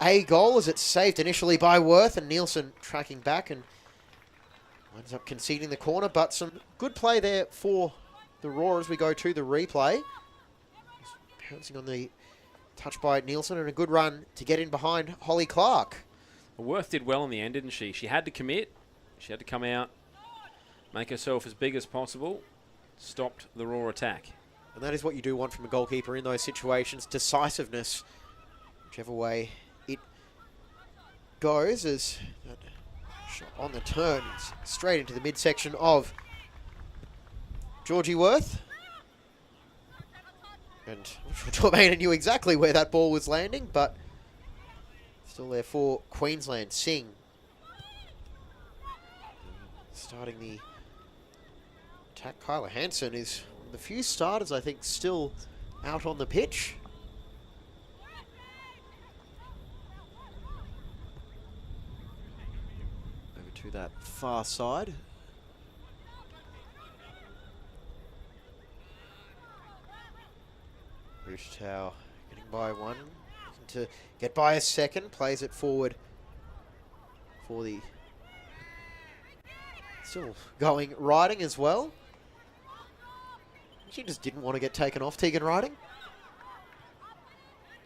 a goal as it's saved initially by Worth, and Nielsen tracking back and winds up conceding the corner, but some good play there for the Raw as we go to the replay. Just pouncing on the touch by Nielsen and a good run to get in behind Holly Clark. Well, Worth did well in the end, didn't she? She had to commit. She had to come out, make herself as big as possible, stopped the Raw attack. And that is what you do want from a goalkeeper in those situations. Decisiveness, whichever way it goes, as that shot on the turn is straight into the midsection of Georgie Worth. And I'm sure Tormena knew exactly where that ball was landing, but still there for Queensland. Singh starting the attack. Kyla Hansen is the few starters, I think, still out on the pitch. Over to that far side. Rushtow getting by one. Looking to get by a second. Plays it forward for the still going Riding as well. She just didn't want to get taken off, Tegan Riding.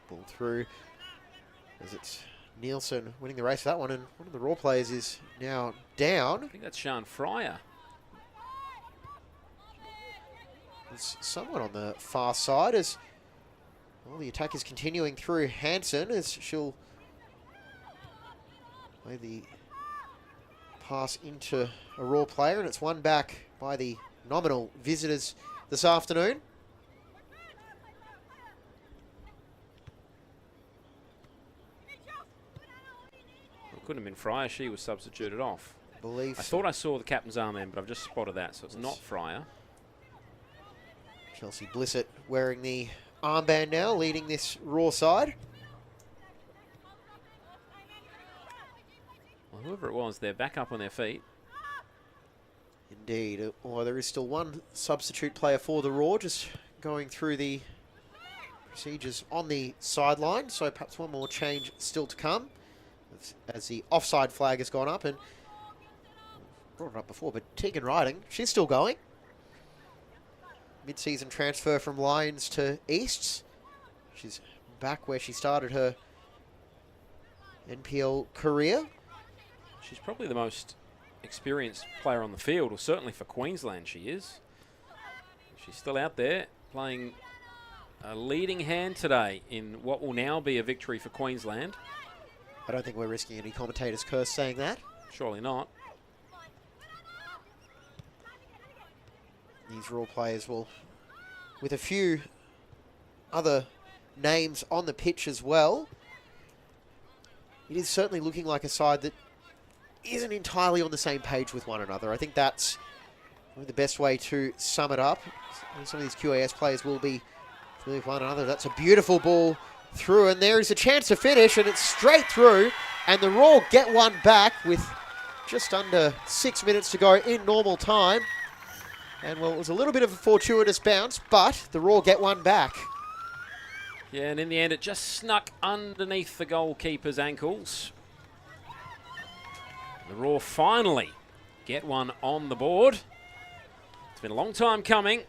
Ball through as it's Nielsen winning the race for that one, and one of the Raw players is now down. I think that's Sian Fryer. There's someone on the far side as well, the attack is continuing through Hansen as she'll play the pass into a Raw player, and it's won back by the nominal visitors this afternoon. It couldn't have been Fryer. She was substituted off. I thought I saw the captain's armband, but I've just spotted that, so it's not Fryer. Chelsea Blissett wearing the armband now, leading this Raw side. Well, whoever it was, they're back up on their feet. Indeed, although there is still one substitute player for the Raw, just going through the procedures on the sideline, so perhaps one more change still to come as the offside flag has gone up, and brought it up before, but Tegan Riding, she's still going. Mid-season transfer from Lions to Easts. She's back where she started her NPL career. She's probably the most experienced player on the field, or certainly for Queensland she is. She's still out there playing a leading hand today in what will now be a victory for Queensland. I don't think we're risking any commentator's curse saying that. Surely not. These Raw players will, with a few other names on the pitch as well, it is certainly looking like a side that isn't entirely on the same page with one another. I think that's the best way to sum it up. Some of these QAS players will be familiar with one another. That's a beautiful ball through, and there is a chance to finish, and it's straight through, and the Raw get one back with just under 6 minutes to go in normal time. And, well, it was a little bit of a fortuitous bounce, but the Raw get one back. Yeah, and in the end, it just snuck underneath the goalkeeper's ankles. The Raw finally get one on the board. It's been a long time coming,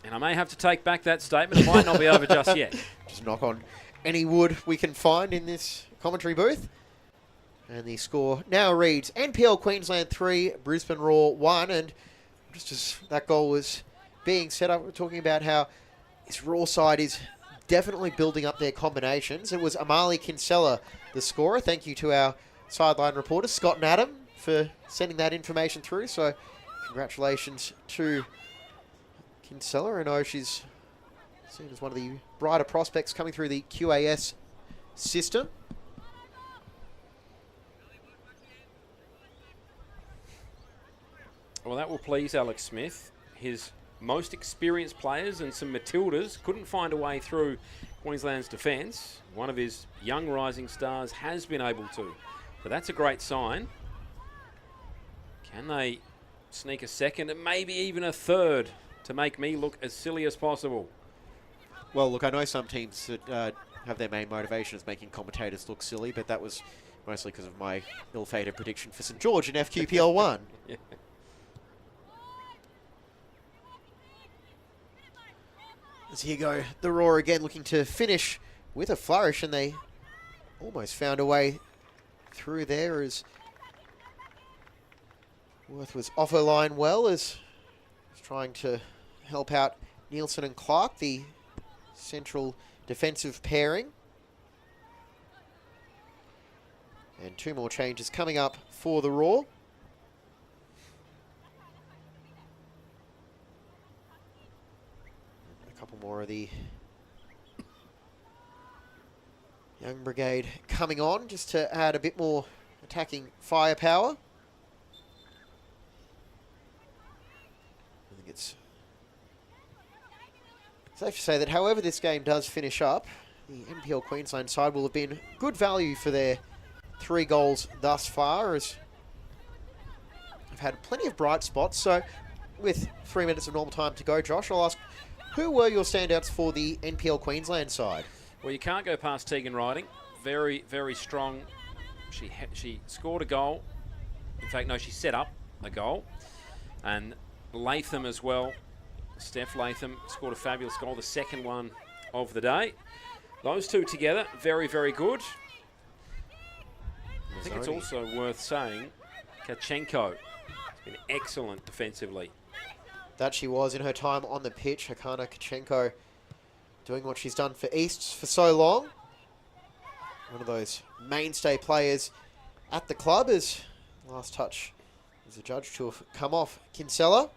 and I may have to take back that statement. It might not be over just yet. Just knock on any wood we can find in this commentary booth. And the score now reads NPL Queensland 3, Brisbane Raw 1. And just as that goal was being set up, we're talking about how this Raw side is definitely building up their combinations. It was Amali Kinsella, the scorer. Thank you to our sideline reporters, Scott and Adam, for sending that information through. So congratulations to Kinsella. I know she's seen as one of the brighter prospects coming through the QAS system. Well, that will please Alex Smith. His most experienced players and some Matildas couldn't find a way through Queensland's defence. One of his young rising stars has been able to. So that's a great sign. Can they sneak a second and maybe even a third to make me look as silly as possible? Well, look, I know some teams that have their main motivation as making commentators look silly, but that was mostly because of my ill-fated prediction for St George in FQPL 1. Yeah. As here go the Raw again, looking to finish with a flourish, and they almost found a way through there as Worth was off her line well, as he's trying to help out Nielsen and Clark, the central defensive pairing. And two more changes coming up for the Raw. A couple more of the young brigade coming on just to add a bit more attacking firepower. I think it's safe to say that however this game does finish up, the NPL Queensland side will have been good value for their 3 goals thus far, as I've had plenty of bright spots. So with 3 minutes of normal time to go, Josh, I'll ask, who were your standouts for the NPL Queensland side? Well, you can't go past Tegan Riding. Very, very strong. She scored a goal. In fact, no, she set up a goal. And Latham as well. Steph Latham scored a fabulous goal, the second one of the day. Those two together, very, very good. I think it's also worth saying Kachenko has been excellent defensively. That she was in her time on the pitch. Hakana Kachenko doing what she's done for Easts for so long. One of those mainstay players at the club, as last touch is a judge to have come off Kinsella.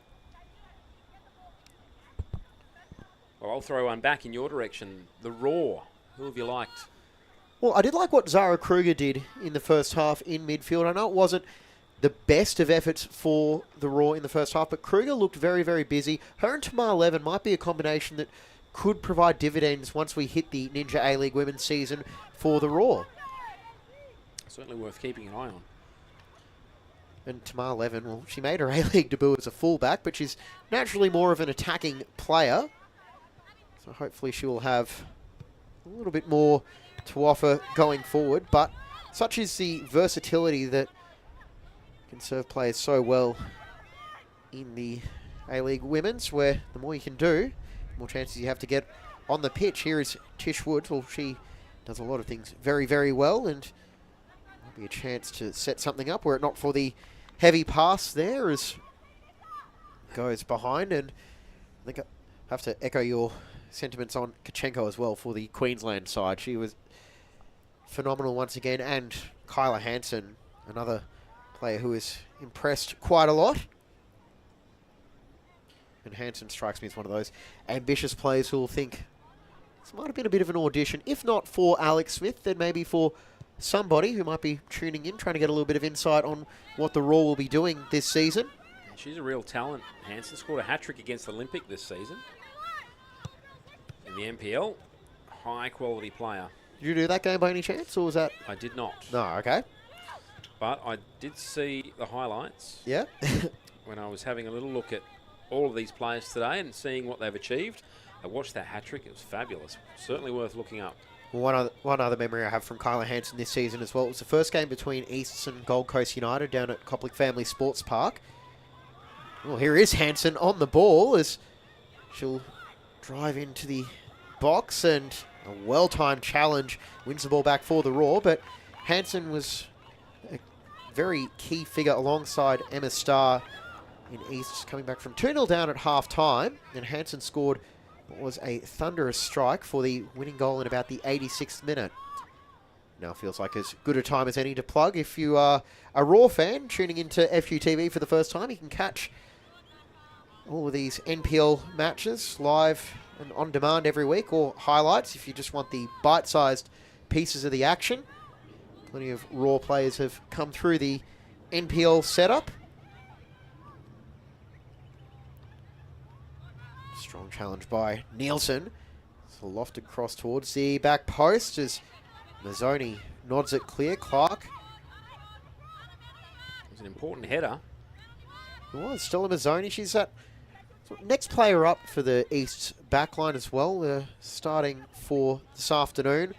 Well, I'll throw one back in your direction. The Raw. Who have you liked? Well, I did like what Zara Kruger did in the first half in midfield. I know it wasn't the best of efforts for the Raw in the first half, but Kruger looked very, very busy. Her and Tamar Levin might be a combination that could provide dividends once we hit the Ninja A-League women's season for the Raw. Certainly worth keeping an eye on. And Tamar Levin, well, she made her A-League debut as a fullback, but she's naturally more of an attacking player. So hopefully she will have a little bit more to offer going forward. But such is the versatility that can serve players so well in the A-League women's, where the more you can do, the more chances you have to get on the pitch. Here is Tish Woods. Well, she does a lot of things very, very well, and might be a chance to set something up were it not for the heavy pass there as goes behind, and I think I have to echo your sentiments on Kachenko as well for the Queensland side. She was phenomenal once again, and Kyla Hansen, another player who has impressed quite a lot. And Hansen strikes me as one of those ambitious players who will think this might have been a bit of an audition, if not for Alex Smith, then maybe for somebody who might be tuning in, trying to get a little bit of insight on what the Raw will be doing this season. She's a real talent. Hansen scored a hat-trick against Olympic this season. In the NPL, high-quality player. Did you do that game by any chance, or was that... I did not. No, okay. But I did see the highlights. Yeah. When I was having a little look at all of these players today and seeing what they've achieved. I watched that hat-trick. It was fabulous. Certainly worth looking up. One other memory I have from Kyla Hansen this season as well. It was the first game between Easts and Gold Coast United down at Coplik Family Sports Park. Well, here is Hansen on the ball as she'll drive into the box, and a well-timed challenge wins the ball back for the Raw. But Hansen was a very key figure alongside Emma Starr in East, coming back from 2-0 down at half-time, and Hansen scored what was a thunderous strike for the winning goal in about the 86th minute. Now feels like as good a time as any to plug. If you are a Raw fan tuning into FUTV for the first time, you can catch all of these NPL matches live and on demand every week, or highlights if you just want the bite-sized pieces of the action. Plenty of Raw players have come through the NPL setup. Strong challenge by Nielsen. It's a lofted cross towards the back post as Mazzoni nods it clear. Clark. It was an important header. It was. Stella Mazzoni. She's that next player up for the East's backline as well. Starting for this afternoon.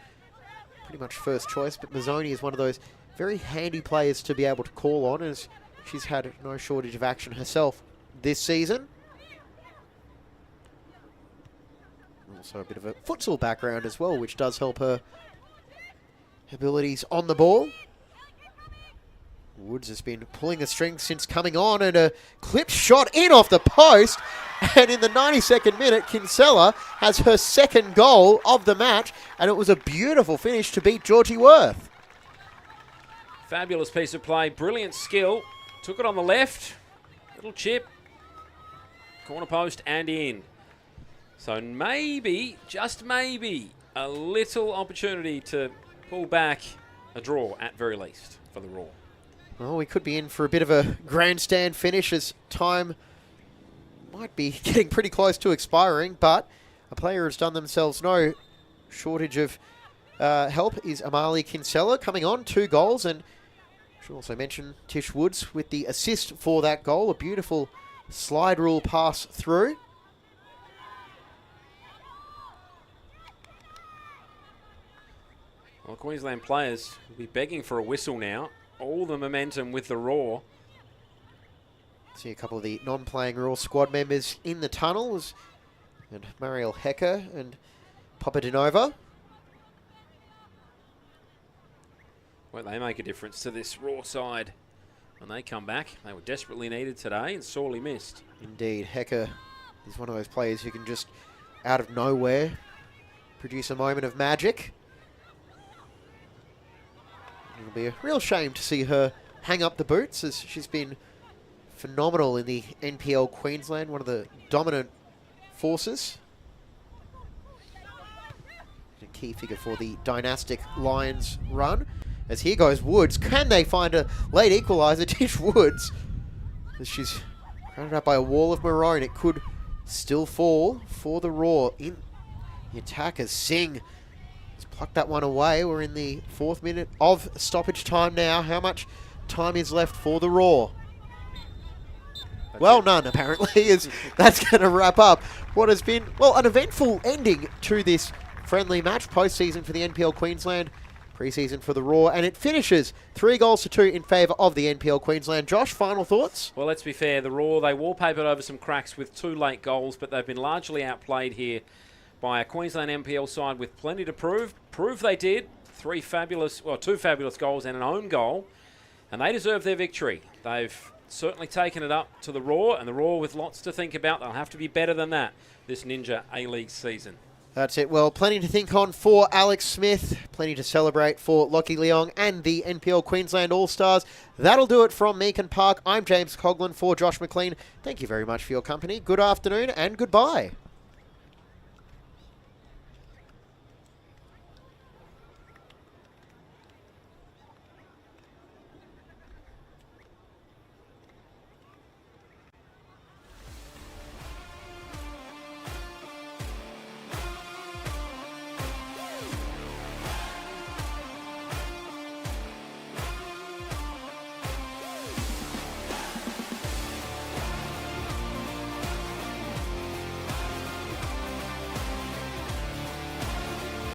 Pretty much first choice, but Mazzoni is one of those very handy players to be able to call on, as she's had no shortage of action herself this season. Also a bit of a futsal background as well, which does help her abilities on the ball. Woods has been pulling the strings since coming on, and a clip shot in off the post. And in the 92nd minute, Kinsella has her second goal of the match, and it was a beautiful finish to beat Georgie Worth. Fabulous piece of play, brilliant skill. Took it on the left, little chip, corner post and in. So maybe, just maybe, a little opportunity to pull back a draw at very least for the Raw. Well, we could be in for a bit of a grandstand finish, as time might be getting pretty close to expiring, but a player has done themselves no shortage of help is Amali Kinsella, coming on, 2 goals, and I should also mention Tish Woods with the assist for that goal, a beautiful slide rule pass through. Well, Queensland players will be begging for a whistle now. All the momentum with the Raw. See a couple of the non-playing Raw squad members in the tunnels, and Mariel Hecker and Papadanova. Well, they make a difference to this Raw side when they come back. They were desperately needed today and sorely missed. Indeed, Hecker is one of those players who can just, out of nowhere, produce a moment of magic. It'll be a real shame to see her hang up the boots, as she's been phenomenal in the NPL Queensland, one of the dominant forces. A key figure for the dynastic Lions run. As here goes Woods. Can they find a late equaliser? Tish Woods, as she's rounded up by a wall of maroon. It could still fall for the Raw. In the attack as Singh has plucked that one away. We're in the 4th minute of stoppage time now. How much time is left for the Raw? Well, none, apparently, as that's going to wrap up what has been, well, an eventful ending to this friendly match. Postseason for the NPL Queensland, pre-season for the Raw, and it finishes 3-2 in favour of the NPL Queensland. Josh, final thoughts? Well, let's be fair. The Raw, they wallpapered over some cracks with 2 late goals, but they've been largely outplayed here by a Queensland NPL side with plenty to prove. Prove they did. 2 fabulous goals and an own goal, and they deserve their victory. They've certainly taken it up to the Raw, and the Raw with lots to think about. They'll have to be better than that this Ninja A-League season. That's it. Well, plenty to think on for Alex Smith. Plenty to celebrate for Lockie Leong and the NPL Queensland All-Stars. That'll do it from Meakin Park. I'm James Coughlin for Josh McLean. Thank you very much for your company. Good afternoon and goodbye.